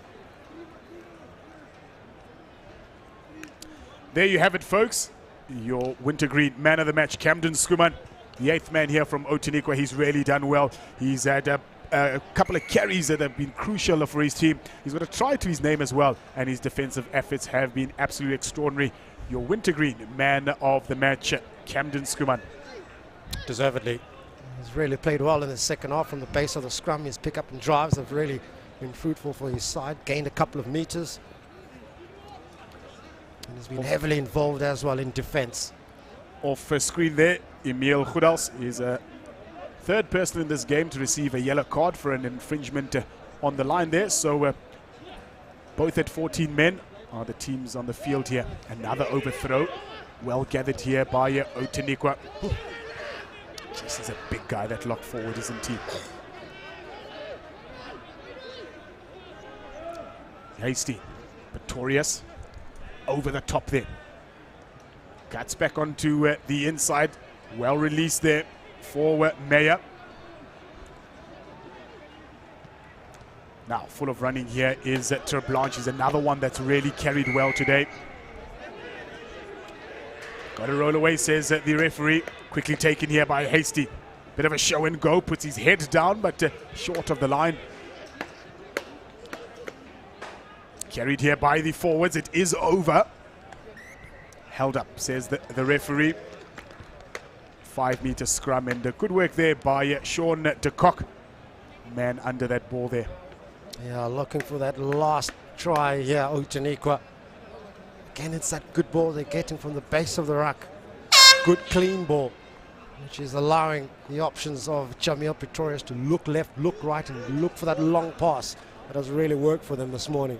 There you have it, folks. Your wintergreen man of the match, Camden Skuman, the 8th man here from Outeniqua. He's really done well. He's had a couple of carries that have been crucial for his team. He's got a try to his name as well, and his defensive efforts have been absolutely extraordinary. Your wintergreen man of the match, Camden Skuman. Deservedly. He's really played well in the second half from the base of the scrum. His pick-up and drives have really been fruitful for his side. Gained a couple of meters. And he's been heavily involved as well in defense. Off screen there, Emil Goedals is third person in this game to receive a yellow card for an infringement on the line there. So both at 14 men are the teams on the field here. Another overthrow. Well gathered here by Outeniqua. This is a big guy, that lock forward, isn't he? Hasty, Pretorius, over the top there. Cuts back onto the inside. Well released there for Meyer. Now, full of running here is Terblanche. Is another one that's really carried well today. Got to roll away, says the referee. Quickly taken here by Hasty. Bit of a show and go, puts his head down, but short of the line. Carried here by the forwards. It is over. Held up, says the referee. 5-meter scrum, and good work there by Sean de Kock. Man under that ball there. Yeah, looking for that last try here, Outeniqua. Again, it's that good ball they're getting from the base of the ruck. Good clean ball, which is allowing the options of Jamil Pretorius to look left, look right, and look for that long pass. That has really worked for them this morning.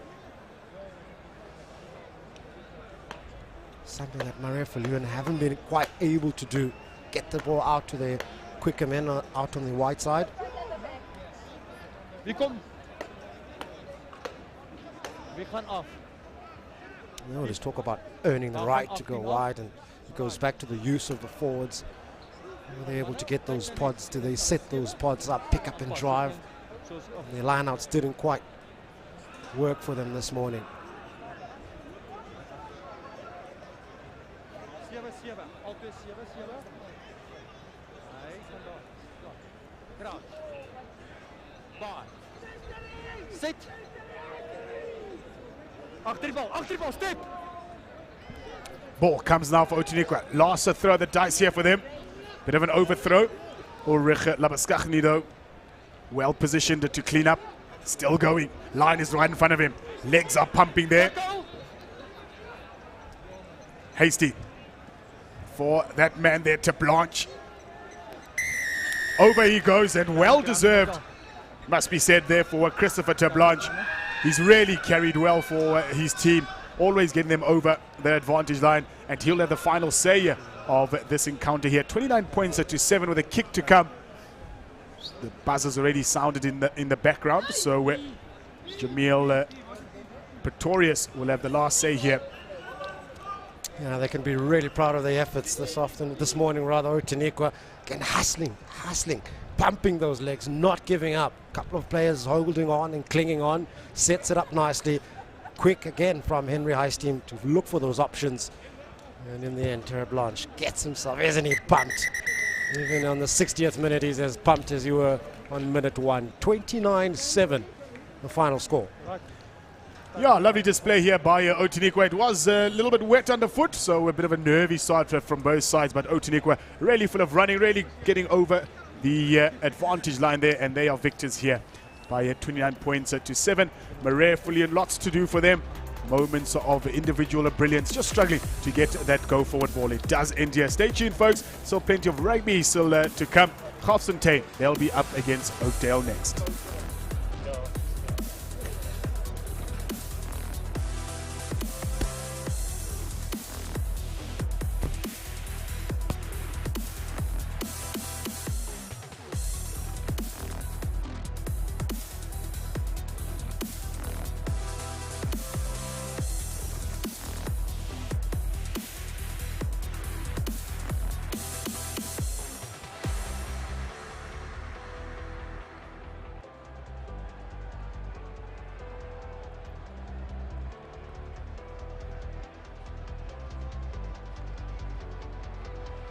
Something that Marais Viljoen haven't been quite able to do. Get the ball out to the quicker men out on the wide side. We gaan af. You know, let's talk about earning the right to go wide, and it goes back to the use of the forwards. Were they able to get those pods? Do they set those pods up, pick up and drive? And the lineouts didn't quite work for them this morning. Sit. Agterbal, step. Ball comes now for Outeniqua. Last throw the dice here for them. Bit of an overthrow. Ulrich Labaskachny though, well positioned to clean up. Still going. Line is right in front of him. Legs are pumping there. Hasty for that man there, Terblanche. Over he goes, and well deserved, must be said there, for Christopher Terblanche. He's really carried well for his team, always getting them over the advantage line, and he'll have the final say of this encounter here. 29 points to 7 with a kick to come. The buzzers already sounded in the background, so Jamil Pretorius will have the last say here. Yeah, they can be really proud of their efforts this morning, Outeniqua. Again, hustling, pumping those legs, not giving up. A couple of players holding on and clinging on, sets it up nicely. Quick again from Henry High's team to look for those options. And in the end, Terblanche gets himself, isn't he, pumped? Even on the 60th minute, he's as pumped as you were on minute 1. 29-7, the final score. Yeah, lovely display here by Outeniqua. It was a little bit wet underfoot, so a bit of a nervy start from both sides, but Outeniqua really full of running, really getting over the advantage line there, and they are victors here by 29 points to 7. Marais Viljoen, lots to do for them. Moments of individual brilliance, just struggling to get that go forward ball. It does end here. Stay tuned, folks. So plenty of rugby still to come. Gautfontein, they'll be up against Oakdale next.